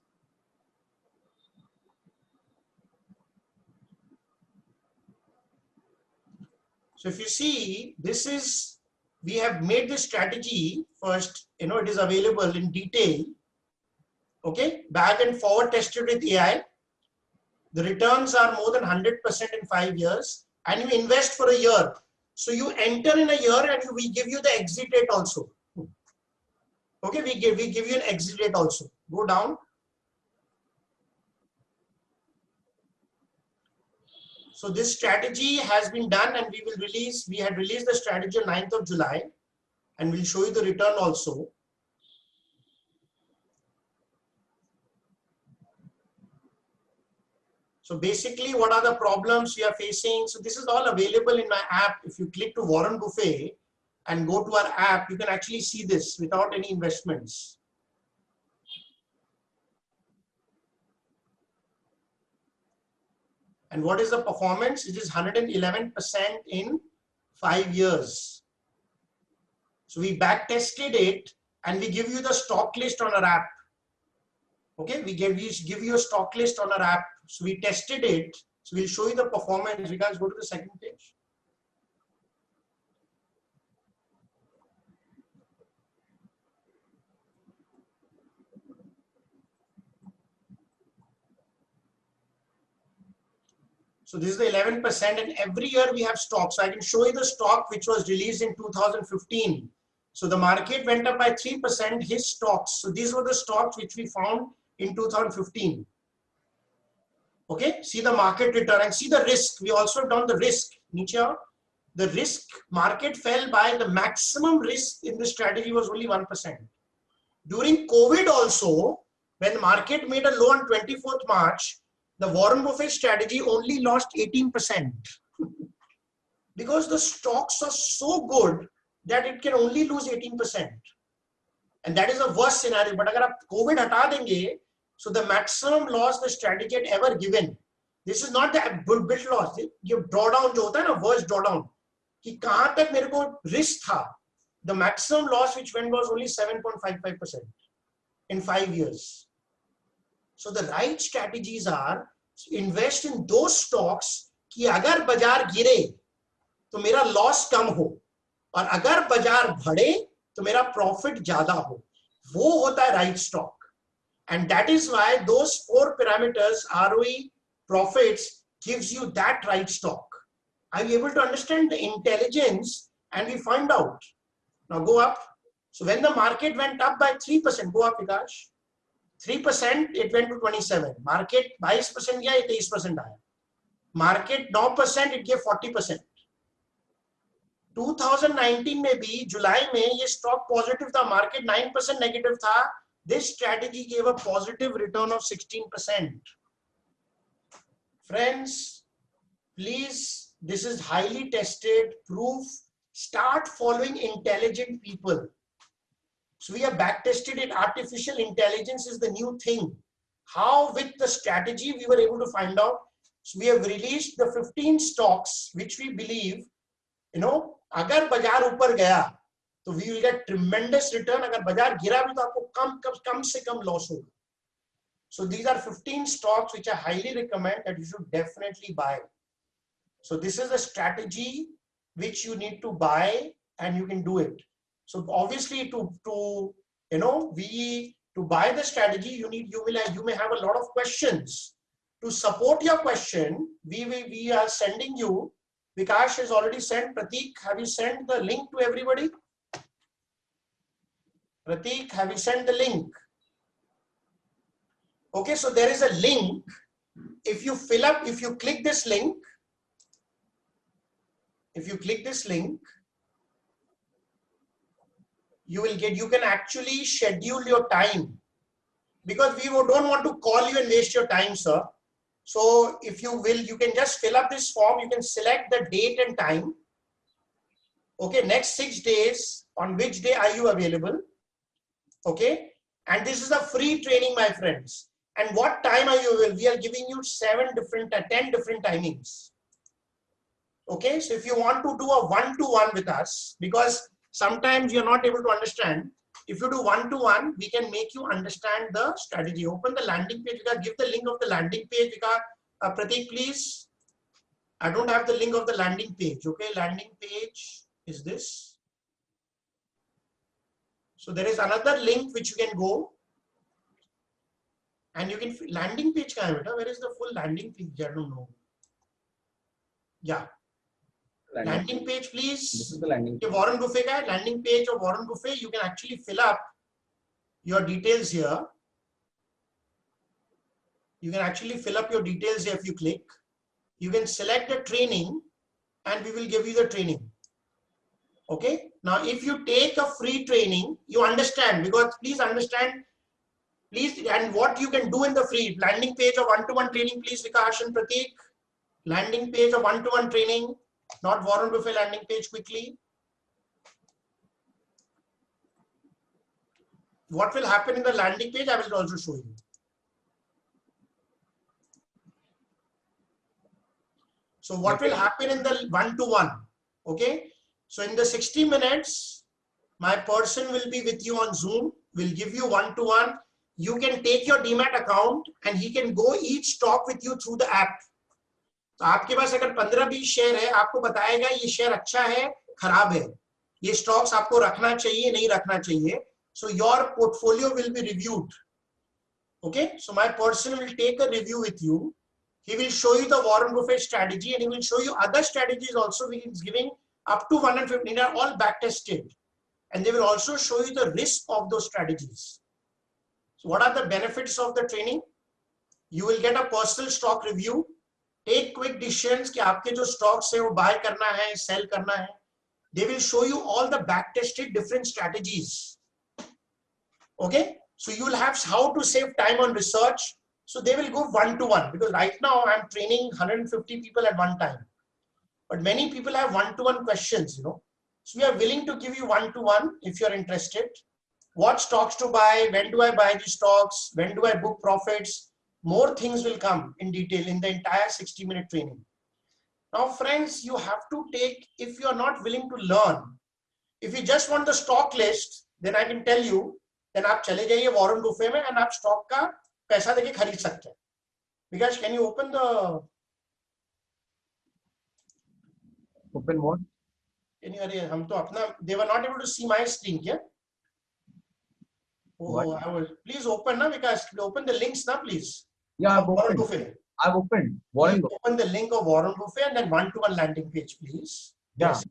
S1: So if you see, this is, we have made this strategy first, it is available in detail. Okay, back and forward tested with AI. The returns are more than 100% in 5 years, and you invest for a year. So you enter in a year and we give you the exit rate also. Okay, we give you an exit rate also. Go down. So this strategy has been done and we had released the strategy on 9th of July and we'll show you the return also. So basically, what are the problems we are facing? So this is all available in my app. If you click to Warren Buffett and go to our app, you can actually see this without any investments. And what is the performance? It is 111% in 5 years. So we back tested it and we give you the stock list on our app. Okay, we give you a stock list on our app. So we tested it. So we'll show you the performance. You guys go to the second page. So this is the 11% and every year we have stocks. So I can show you the stock which was released in 2015. So the market went up by 3%, his stocks. So these were the stocks which we found in 2015. Okay, see the market return and see the risk. We also have done the risk. Niche, the risk market fell by the maximum risk in the strategy was only 1%. During COVID also, when the market made a low on 24th March, the Warren Buffett strategy only lost 18% because the stocks are so good that it can only lose 18%. And that is the worst scenario. But if COVID hata denge, so the maximum loss the strategy had ever given. This is not the bit loss. You drawdown jo hota hai na, worst drawdown. Ki kahan tak mere ko risk tha. The maximum loss which went was only 7.55% in 5 years. So the right strategies are invest in those stocks कि अगर बाजार गिरे तो मेरा loss कम हो और अगर बाजार बढ़े तो मेरा प्रॉफिट ज्यादा हो. वो होता है right stock. And that is why those 4 parameters, ROE, profits, gives you that right stock. Are you able to understand the intelligence? And we find out. Now go up. So when the market went up by 3%, go up, Vikash. 3%, it went to 27. Market 22% gaya, 23% aaya. Market 9%, it gave 40%. 2019 में भी जुलाई में ये stock positive था, market 9% negative था. This strategy gave a positive return of 16%. Friends, please, this is highly tested proof. Start following intelligent people. So we have back tested it. Artificial intelligence is the new thing. How with the strategy we were able to find out. So we have released the 15 stocks which we believe, अगर बाजार ऊपर गया तो we will get tremendous return. अगर बाजार गिरा भी तो आपको कम से कम लॉस होगा. So these are 15 stocks which I highly recommend that you should definitely buy. So this is a strategy which you need to buy and you can do it. So obviously to buy the strategy, you may have a lot of questions. To support your question, we are sending you, Vikash has already sent, Prateek, have you sent the link to everybody? Prateek, have you sent the link? Okay, so there is a link. If you click this link, you can actually schedule your time, because we don't want to call you and waste your time, sir. So if you will, you can just fill up this form. You can select the date and time. Okay, next 6 days, on which day are you available? Okay, and this is a free training, my friends. And what time are you available? We are giving you 10 different timings. Okay, so if you want to do a one-to-one with us, because sometimes you're not able to understand, if you do one-to-one, we can make you understand the strategy. Open the landing page. Give the link of the landing page. Prateek, please. I don't have the link of the landing page. Okay, landing page is this. So there is another link which you can go. And you can, landing page, where is the full landing page? I don't know. Yeah. Landing page, please.
S2: This is the landing page.
S1: Warren Buffett guy, landing page of Warren Buffett. You can actually fill up your details here. You can actually fill up your details here if you click. You can select the training and we will give you the training. Okay. Now, if you take a free training, you understand, because please understand, please, and what you can do in the free landing page of one-to-one training, please, Vikash and Prateek. Landing page of one-to-one training, not Warren Buffett landing page quickly. What will happen in the landing page, I will also show you. So what will happen in the one-to-one? Okay. So in the 60 minutes, my person will be with you on Zoom. We'll give you one-to-one. You can take your Demat account and he can go each stock with you through the app. तो आपके पास अगर 15-20 share है, आपको बताएगा ये share अच्छा है, खराब है, ये स्टॉक्स आपको रखना चाहिए, नहीं रखना चाहिए. So your portfolio will be reviewed. Okay, so my person will take a review with you. He will show you the Warren Buffett strategy and he will show you other strategies also. He is giving up to 150. They are all back tested, and they will also show you the risk of those strategies. So what are the benefits of the training? You will get a personal stock review. Take quick decisions कि आपके जो stocks है वो buy करना है, sell करना है. They will show you all the back tested different strategies. Okay, so you will have how to save time on research. So they will go one-to-one, because right now I'm training 150 people at one time, but many people have one-to-one questions, So we are willing to give you one-to-one if you're interested. What stocks to buy? When do I buy the stocks? When do I book profits? More things will come in detail in the entire 60-minute training. Now, friends, you have to take, if you are not willing to learn, if you just want the stock list, then I can tell you, then आप चले जाइए Warren Buffett में and आप stock का पैसा देके खरीद सकते हैं. Because can you open the?
S2: Open what?
S1: Anyway, हम तो अपना, they were not able to see my screen, क्या? Oh, I will. Please open now, because open the links now, please.
S2: Yeah, I've
S1: Warren
S2: opened.
S1: Buffett.
S2: I've opened. Warren Buffett.
S1: Open the link of Warren Buffett and then one-to-one landing page, please.
S2: Yeah.
S1: Yes.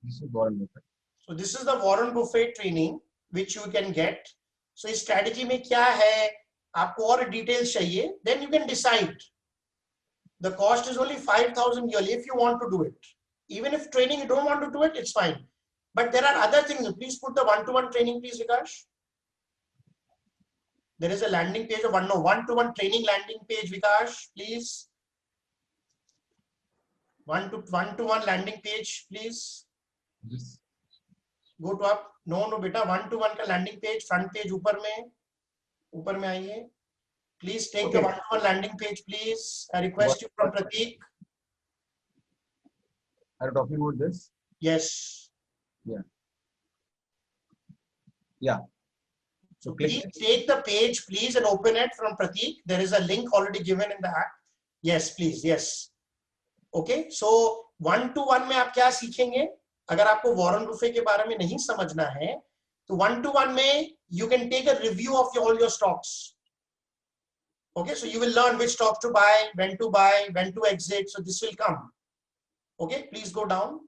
S2: This is Warren Buffett.
S1: So this is the Warren Buffett training which you can get. So इस strategy में क्या है? आपको और details चाहिए? Then you can decide. The cost is only 5,000 yearly if you want to do it. Even if training you don't want to do it, it's fine. But there are other things. Please put the one-to-one training, please, Vikash. There is a landing page of one-to-one training landing page, Vikash, please. One-to-one landing page, please.
S2: Yes.
S1: Go to up. No, beta. One-to-one का landing page, front page ऊपर में आइए. Please take the one-to-one landing page, please. I request you from Prateek.
S2: Are you talking about this?
S1: Yes.
S2: Yeah. Yeah.
S1: So
S2: click
S1: please take the page, please, and open it from Prateek. There is a link already given in the app. Yes, please. Yes. Okay. So 1-to-1 में आप क्या सीखेंगे? अगर आपको Warren Buffett के बारे में नहीं समझना है, तो 1-to-1 में you can take a review of all your stocks. Okay, so you will learn which stock to buy, when to exit. So this will come. Okay, please go down.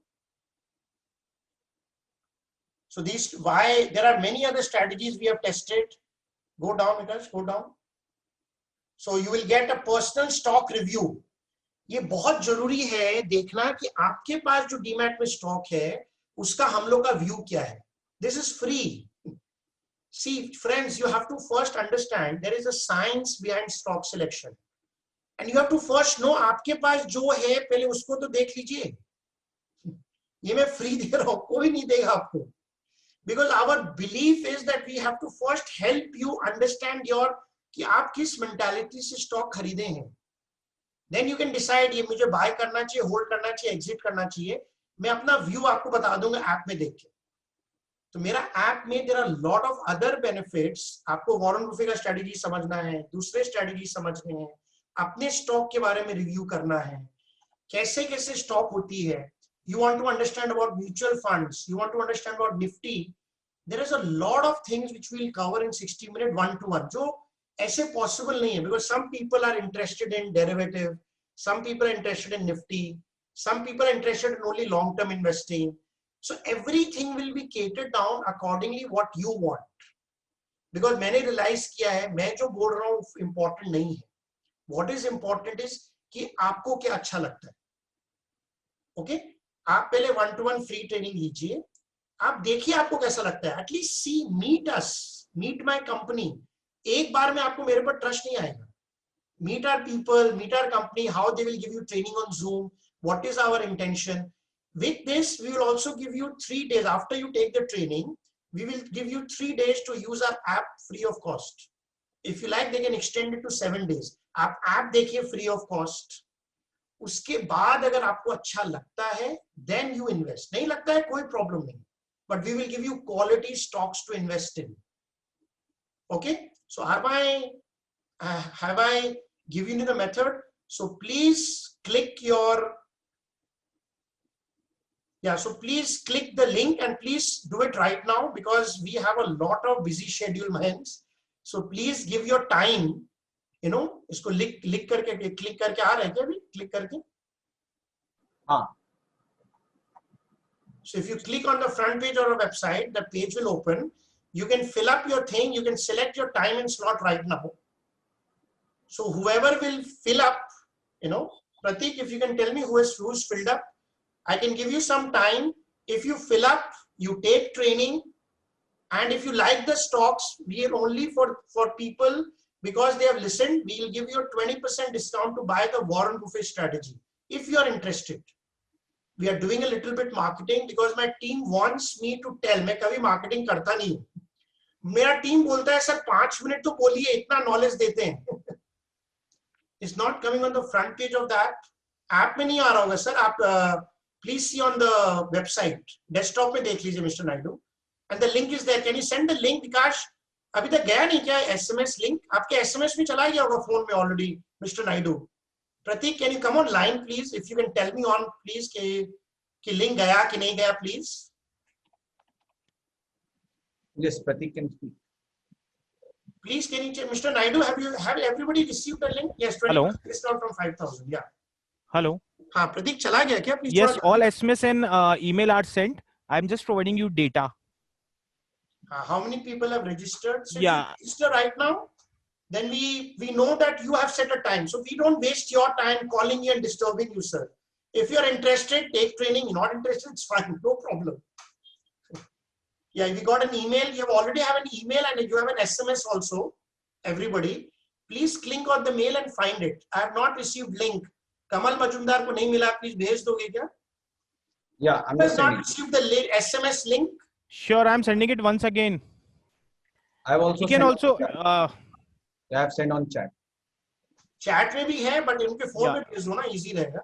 S1: So these, why there are many other strategies we have tested. Go down, Vikas, go down. So you will get a personal stock review. ये बहुत जरूरी है देखना कि आपके पास जो demat में stock है उसका हम लोग का व्यू क्या है. This is free. See, friends, you have to first understand there is a science behind stock selection. And you have to first know आपके पास जो है पहले उसको तो देख लीजिए. ये मैं फ्री दे रहा हूं, कोई नहीं देगा आपको. Because our belief is that we have to first help you understand your कि आप किस mentality से stock खरीदे हैं. Then you can decide ये मुझे buy करना चाहिए, hold करना चाहिए, exit करना चाहिए. मैं अपना view आपको बता दूंगा ऐप में देख के. तो मेरा ऐप में there are lot of other benefits. आपको वॉरेन बुफे का स्ट्रेटजी समझना है, दूसरे स्ट्रेटजी समझने हैं, अपने स्टॉक के बारे में रिव्यू करना है, कैसे कैसे स्टॉक होती है. You want to understand about mutual funds. You want to understand about Nifty. There is a lot of things which we'll cover in 60 minutes 1-to-1. जो ऐसे possible नहीं है because some people are interested in derivative, some people are interested in Nifty, some people are interested in only long-term investing. So everything will be catered down accordingly what you want. Because मैंने realize किया है मैं जो बोल रहा हूँ important नहीं है. What is important is कि आपको क्या अच्छा लगता है. Okay? आप पहले 1-to-1 फ्री ट्रेनिंग लीजिए. आप देखिए आपको कैसा लगता है. At least see, meet us, meet my company. एक बार में आपको मेरे पर ट्रस्ट नहीं आएगा. Meet our people, meet our company, how they will give you training on Zoom, what is our intention. With this we will also give you 3 days after you take the training. We will give you 3 days to use our app free of cost. If you like they can extend it to 7 days. आप app देखिए free of cost. उसके बाद अगर आपको अच्छा लगता है then you invest. नहीं लगता है कोई प्रॉब्लम नहीं. But we will give you quality stocks to invest in. Okay, so have I given you the method? So please click your, so please click the link and please do it right now because we have a lot of busy schedule minds. So please give your time. You know, इसको click करके आ रहा है क्या अभी? Click करके.
S2: हाँ.
S1: So if you click on the front page of a website, the page will open. You can fill up your thing. You can select your time and slot right now. So whoever will fill up, you know, Prateek, if you can tell me who's filled up, I can give you some time. If you fill up, you take training, and if you like the stocks, we are only for people because they have listened. We will give you a 20% discount to buy the Warren Buffett strategy if you are interested. We are doing a little bit marketing because my team wants me to tell. मैं कभी marketing करता नहीं हूँ. मेरा team बोलता है sir 5 minute तो बोलिए, इतना knowledge देते हैं. It's not coming on the front page of the app. App में नहीं आ रहा होगा सर. आप please see on the website. Desktop में देख लीजिए Mr. Naidu. And the link is there. Can you send the link, Vikash? अभी तक गया नहीं क्या SMS link? आपके SMS में चला गया होगा फोन में already, Mr. Naidu. Prateek, can you come online, please? If you can tell me on, please, कि link गया कि नहीं गया, please.
S2: Yes, Prateek can speak.
S1: Please, can you, Mr. Naidu, have everybody received the link? Yes, 20% discount from 5,000. Yeah.
S6: Hello.
S1: हाँ, Prateek चला गया क्या? Please.
S6: Yes, all SMS and email are sent. I'm just providing you data.
S1: How many people have registered? So
S6: Yeah.
S1: if you register right now, then we know that you have set a time. So we don't waste your time calling you and disturbing you, sir. If you're interested, take training. You're not interested, it's fine. No problem. Yeah, you got an email. You already have an email and you have an SMS also. Everybody, please click on the mail and find it. I have not received link. Kamal Majumdar को नहीं मिला. Please भेज दोगे क्या?
S2: Yeah, I'm
S1: I
S2: just
S1: have
S2: sending.
S1: not received the SMS link.
S6: Sure, I'm sending it once again.
S2: I've also
S6: You can
S2: sent
S6: also.
S2: I have sent on chat.
S1: Chat में भी है, but उनके phone
S6: Yeah.
S1: में भेज दो ना, easy रहेगा.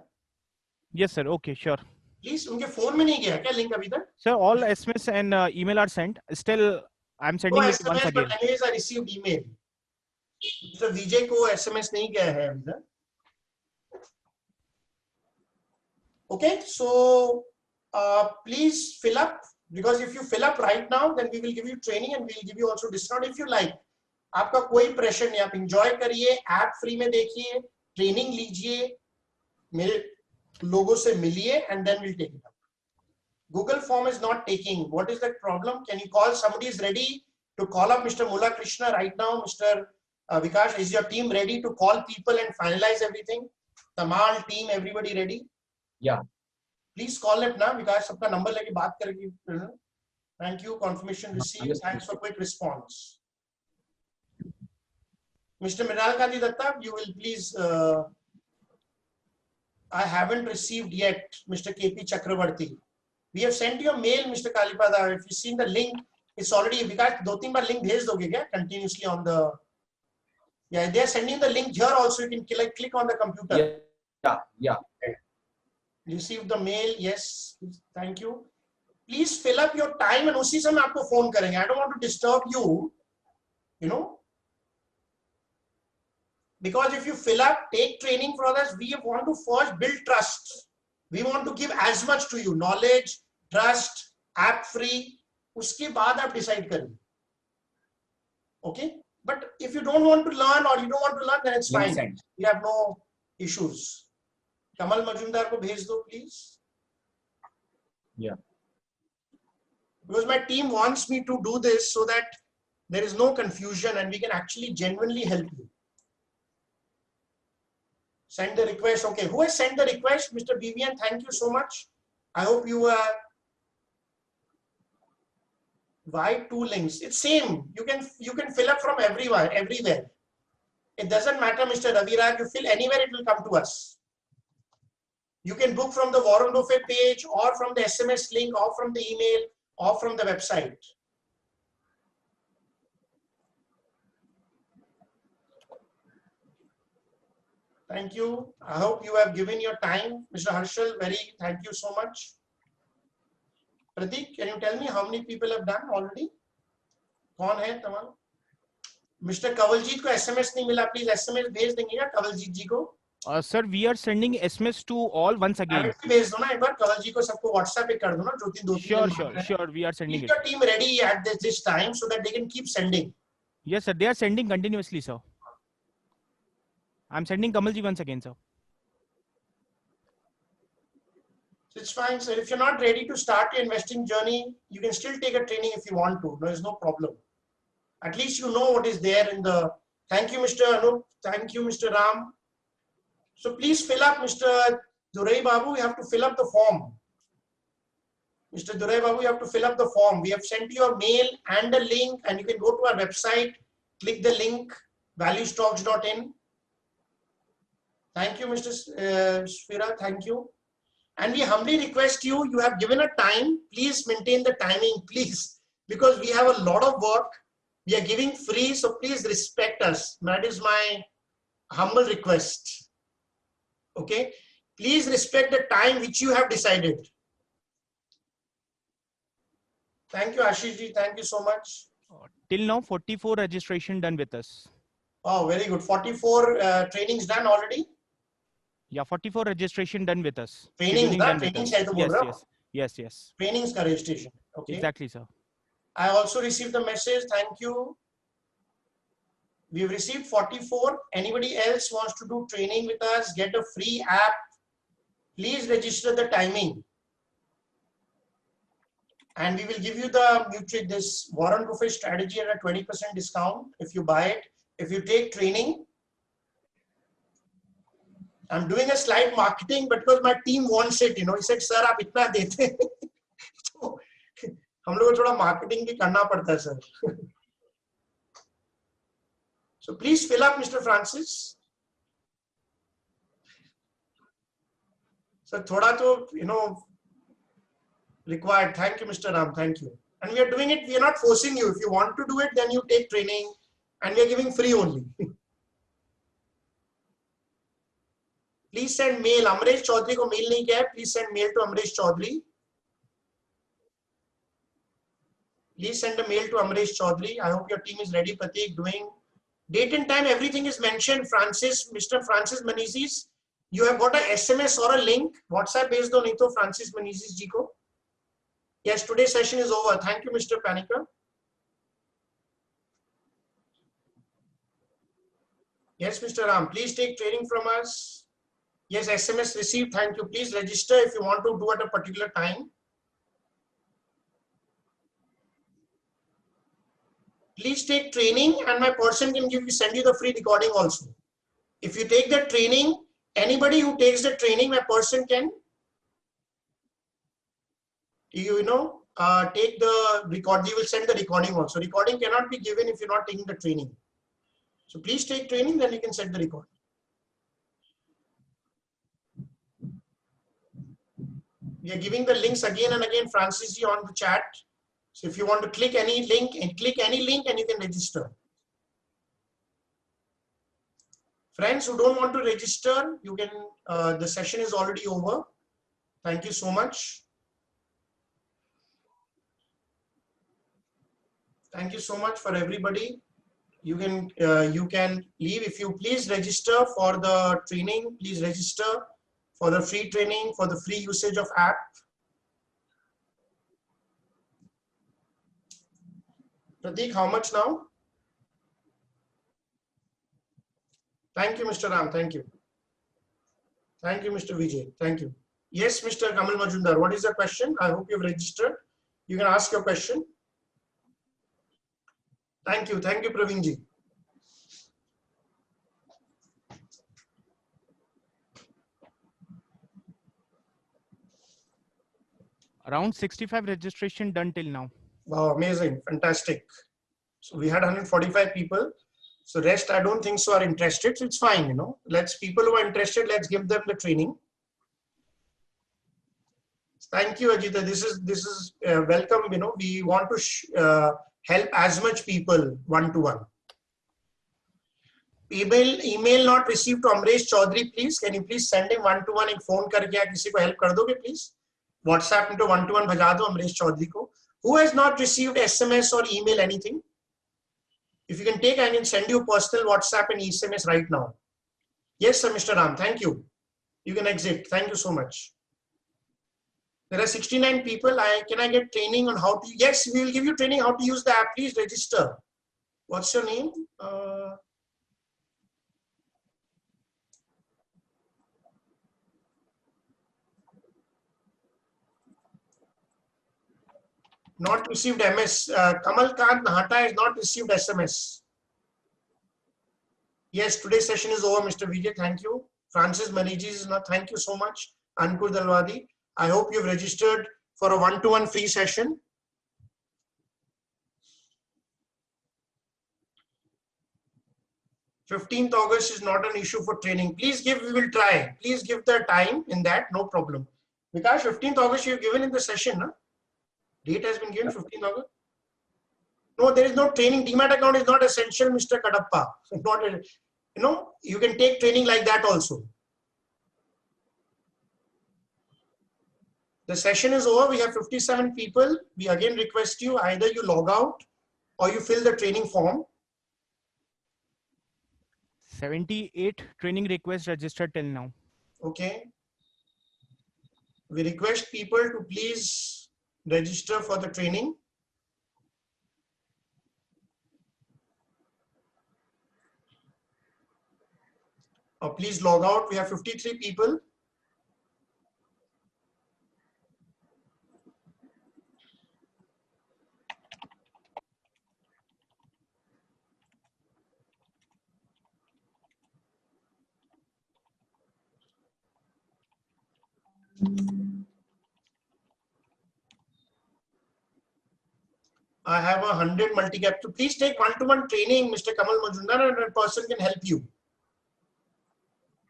S6: Yes, sir. Okay, sure.
S1: Please, उनके फोन में नहीं गया क्या लिंक अभी तक?
S6: Sir, all SMS and email are sent. Still, I'm
S1: No
S6: sending it once
S1: SMS, but
S6: again.
S1: anyways I received email. Mr. Vijay को SMS नहीं गया है अभी तक. Okay, so please fill up, because if you fill up right now, then we will give you training and we will give you also discount if you like. आपका कोई pressure नहीं, आप enjoy करिए, ऐप फ्री में देखिए, training लीजिए, मेरे लोगों से मिलिए, and then we'll take it up. Google form is not taking. What is that problem? Can you call? Somebody is ready to call up Mr. Mula Krishna right now. Mr. Vikash, is your team ready to call people and finalize everything? Tamal team, everybody ready?
S2: Yeah.
S1: Please call it now. Vikash, सबका number लेके बात करेगी. Thank you. Confirmation received. Thanks for quick response. Mr. Mrinal Gandhi Datta, you will please. I haven't received yet, Mr. KP Chakravarti. We have sent you a mail, Mr. Kalipada. If you've seen the link, it's already. Because 2-3 bar link भेज दोगे क्या? Continuously on the. Yeah, they are sending the link here also. You can click on the computer.
S2: Yeah.
S1: Receive the mail. Yes, thank you. Please fill up your time and उसी समय आपको phone करेंगे. I don't want to disturb you. You know. Because if you fill up, take training from us, we want to first build trust. We want to give as much to you, knowledge, trust, app free. उसके बाद आप decide करें. Okay? But if you don't want to learn or you don't want to learn, then it's fine. We have no issues. Kamal Majumdar को भेज दो, please.
S2: Yeah.
S1: Because my team wants me to do this so that there is no confusion and we can actually genuinely help you. Send the request. Okay, who has sent the request? Mr. Vivian, thank you so much. I hope you why 2 links? It's same. You can fill up from everywhere. It doesn't matter, Mr. Raviraj. You fill anywhere, it will come to us. You can book from the Warren Buffett page or from the SMS link or from the email or from the website. Thank you. I hope you have given your time. Mr. Harshal, thank you so much. Pratik, can you tell me how many people have done already? कौन है तमाम? Mr. Kavaljeet को SMS नहीं मिला, please SMS भेज देंगे क्या Kavaljeet जी को?
S6: Sir, we are sending SMS to all once again.
S1: भेज दो ना एक बार कवल जी को सबको WhatsApp पे कर दो ना
S6: Sure, we are sending
S1: Keep
S6: it.
S1: your team ready at this time so that they can keep sending.
S6: Yes, sir, they are sending continuously, sir. I'm sending Kamalji once again, sir.
S1: So it's fine, sir. If you're not ready to start your investing journey, you can still take a training if you want to. There is no problem. At least you know what is there in the. Thank you, Mr. Anup. Thank you, Mr. Ram. So please fill up, Mr. Durai Babu. You have to fill up the form. Mr. Durai Babu, you have to fill up the form. We have sent you a mail and a link, and you can go to our website, click the link, valuestocks.in. Thank you, Mr. Sfira. Thank you. And we humbly request you, you have given a time, please maintain the timing, please, because we have a lot of work. We are giving free, so please respect us. That is my humble request. Okay. Please respect the time which you have decided. Thank you, Ashish ji. Thank you so much.
S6: Till now, 44 registration done with us.
S1: Oh, very good. 44 trainings done already?
S6: Yeah, 44 registration done with us.
S1: Trainings
S6: done with us. Yes.
S1: Trainings ka registration. Okay.
S6: Exactly, sir.
S1: I also received the message. Thank you. We've received 44. Anybody else wants to do training with us, get a free app, please register the timing. And we will give you this Warren Buffett strategy at a 20% discount if you buy it. If you take training, I'm doing a slight marketing because my team wants it. You know, he said, "Sir, आप इतना देते." तो हम लोग को थोड़ा marketing भी करना पड़ता है, sir. So please fill up, Mr. Francis. So thoda to, you know, required. Thank you, Mr. Ram. Thank you. And we are doing it. We are not forcing you. If you want to do it, then you take training, and we are giving free only. Please send mail. Amresh Chaudhary को mail नहीं किया है. Please send mail to Amresh Chaudhary. Please send a mail to Amresh Chaudhary. I hope your team is ready. Prateek, doing date and time, everything is mentioned. Francis, Mr. Francis Menezes, you have got a SMS or a link. WhatsApp based on it, Francis Menezes ji ko. Yes, today's session is over. Thank you, Mr. Panicker. Yes, Mr. Ram, please take training from us. Yes, SMS received. Thank you. Please register if you want to do at a particular time. Please take training and my person can send you the free recording also. If you take the training, anybody who takes the training, my person can, take the record. You will send the recording also. Recording cannot be given if you're not taking the training. So please take training, then you can send the recording. We are giving the links again and again, Francis ji, on the chat. So if you want to click any link and you can register. Friends who don't want to register, you can, the session is already over. Thank you so much. Thank you so much for everybody. You can leave. If you please register for the training, please register for the free training, for the free usage of app. Prateek, how much now? Thank you, Mr. Ram. Thank you. Thank you, Mr. Vijay. Thank you. Yes, Mr. Kamal Majumdar. What is the question? I hope you've registered. You can ask your question. Thank you. Thank you, Praveen ji.
S6: Around 65 registration done till now.
S1: Wow, amazing. Fantastic. So we had 145 people. So rest, I don't think so, are interested. So it's fine, you know. People who are interested, let's give them the training. Thank you, Ajita. This is welcome. You know, we want to help as much people one-to-one. Email not received to Amresh Chaudhary, please. Can you please send him one-to-one and phone karke kisi ko help kar doge, please? WhatsApp into one-to-one bhaja do Amresh Chaudhary ko. Who has not received SMS or email, anything? If you can take, I can send you personal WhatsApp and SMS right now. Yes, sir, Mr. Ram. Thank you. You can exit. Thank you so much. There are 69 people. Can I get training on how to? Yes, we will give you training how to use the app. Please register. What's your name? Not received MS. Kamal Kant Nahata has not received SMS. Yes, today's session is over, Mr. Vijay. Thank you. Francis Maniji is not. Thank you so much. Ankur Dalwadi. I hope you've registered for a one-to-one free session. August 15th is not an issue for training. Please give, we will try. Please give the time in that, no problem. Because August 15th you've given in the session, no? Date has been given, 15th August. No, there is no training. Demat account is not essential, Mr. Kadappa. Not, you know, you can take training like that also. The session is over. We have 57 people. We again request you, either you log out or you fill the training form.
S6: 78 training requests registered till now.
S1: Okay. We request people to please register for the training. Or please log out. We have 53 people. I have 100 multicap. So please take one-to-one training, Mr. Kamal Majumdar, and a person can help you.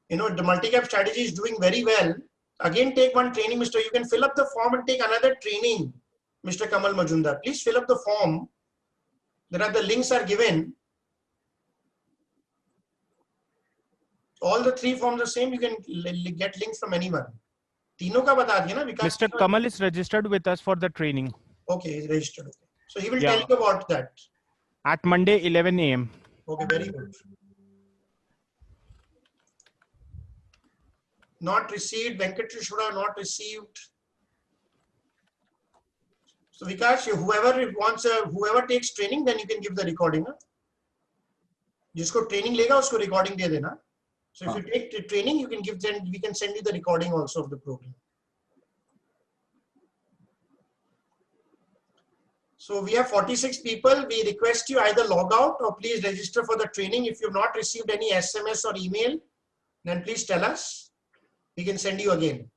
S1: You know, the multicap strategy is doing very well. Again, take one training, Mr. You can fill up the form and take another training, Mr. Kamal Majumdar. Please fill up the form. There are the links are given. All the three forms are same. You can get links from anyone. Tino ka bata diya na,
S6: Mr. Kamal is registered with us for the training.
S1: Okay, he's registered. So he will
S6: Yeah.
S1: tell you about that.
S6: At Monday, 11 a.m.
S1: Okay, very good. Not received. Venkateshwara not received. So Vikas, whoever takes training, then you can give the recording. Huh? जिसको training लेगा उसको recording दे देना. So if you take the training, you can give them. We can send you the recording also of the program. So we have 46 people. We request you either log out or please register for the training. If you've not received any SMS or email, then please tell us. We can send you again.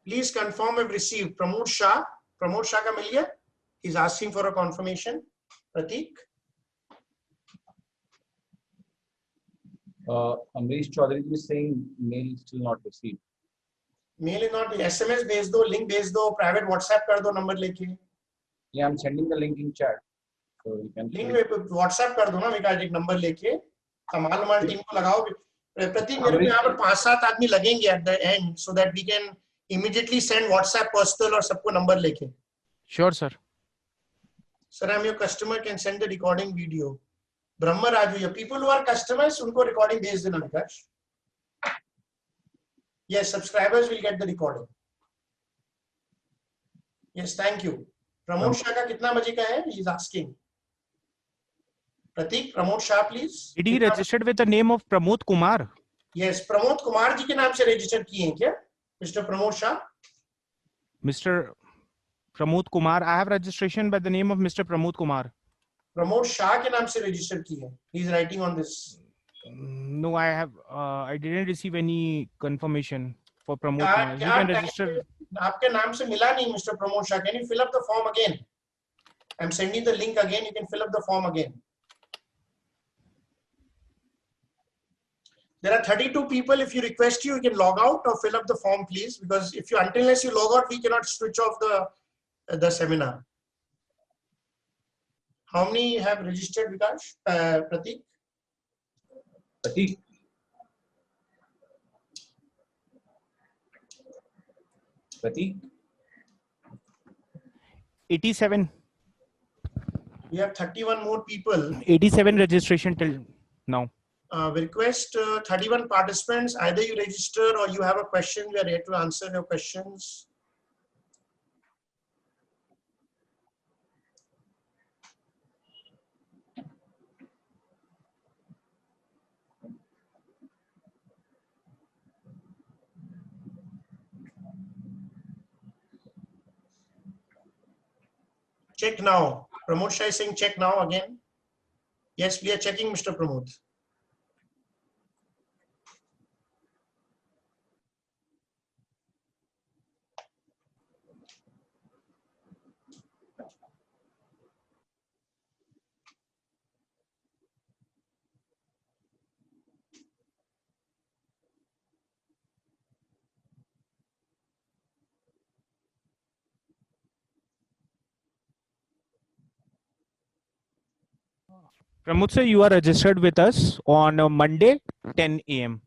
S1: Please confirm if received. Pramod Shah ka mil gaya? He's asking for a confirmation. Pratik?
S2: Amrish Chaudhary is saying mail still not received.
S1: Mail is not. SMS भेज दो, link भेज दो, private WhatsApp कर दो number लेके.
S2: Yeah, I'm sending the link in chat. So you can.
S1: Link में WhatsApp कर दो ना विकास एक number लेके. कमाल टीम को लगाओ. प्रतीक मेरे को यहाँ पर 5-7 आदमी लगेंगे at the end so that we can immediately send WhatsApp personal और सबको number लेके.
S6: Sure, sir.
S1: Sir, I'm your customer. Can send the recording video. Brahma Raju, your people who are customers, उनको recording भेज देना विकास. Yes, subscribers will get the recording. Yes, thank you. Pramod Shah का कितना बजे का है? He is asking. Pratik, Pramod Shah, please.
S6: Did he registered with the name of Pramod Kumar?
S1: Yes, Pramod Kumar जी के नाम से register किए हैं क्या? Mr. Pramod Shah.
S6: Mr. Pramod Kumar. I have registration by the name of Mr. Pramod Kumar.
S1: Pramod Shah के नाम से register किए हैं. He is writing on this.
S6: No, I have. I didn't receive any confirmation for Pramod Kumar. You can register.
S1: आपके नाम से मिला नहीं Mr. Pramod Shah. Can you fill up the form again? I'm sending the link again. You can fill up the form again. There are 32 people. If you request you can log out or fill up the form, please. Because if you, unless you log out, we cannot switch off the seminar. How many have registered, Vikas? Pratik?
S2: Pratik. Pratik.
S6: 87.
S1: We have 31 more people.
S6: 87 registration till now.
S1: We request 31 participants. Either you register or you have a question. We are here to answer your questions. Check now. Pramod Shah is saying check now again. Yes, we are checking, Mr. Pramod.
S6: Pramod sir, you are registered with us on Monday 10 a.m.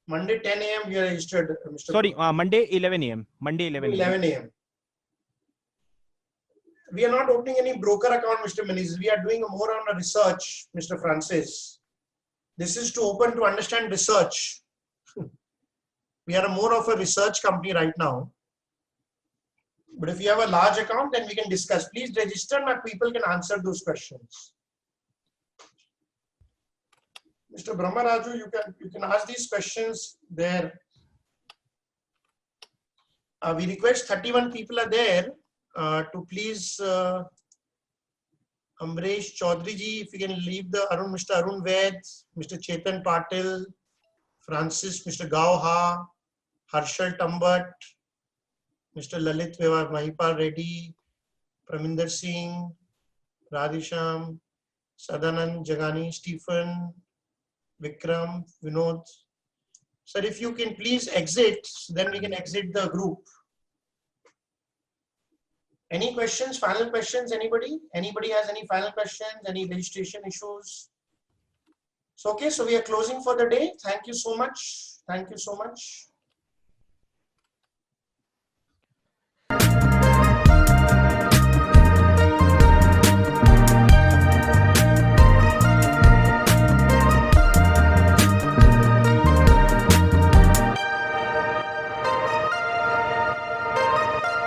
S1: Monday 10 a.m. we are registered, Mr.
S6: Sorry, Monday 11 a.m. Monday 11
S1: a.m. We are not opening any broker account, Mr. Menezes. We are doing more on a research, Mr. Francis. This is to open to understand research. We are more of a research company right now. But if you have a large account, then we can discuss. Please register, my people can answer those questions. Mr. Brahmaraju, you can ask these questions there. We request 31 people are there to please Amresh Chaudhary ji, if you can leave the Mr. Arun Ved, Mr. Chetan Patil, Francis, Mr. Gauha, Harshal Tambat, Mr. Lalit Veva, Mahipal Reddy, Praminder Singh, Radhisham, Sadanand Jagani, Stephen, Vikram, Vinod. Sir, if you can please exit, then we can exit the group. Any questions, final questions, anybody? Anybody has any final questions, any registration issues? So, okay, so we are closing for the day. Thank you so much. Thank you so much.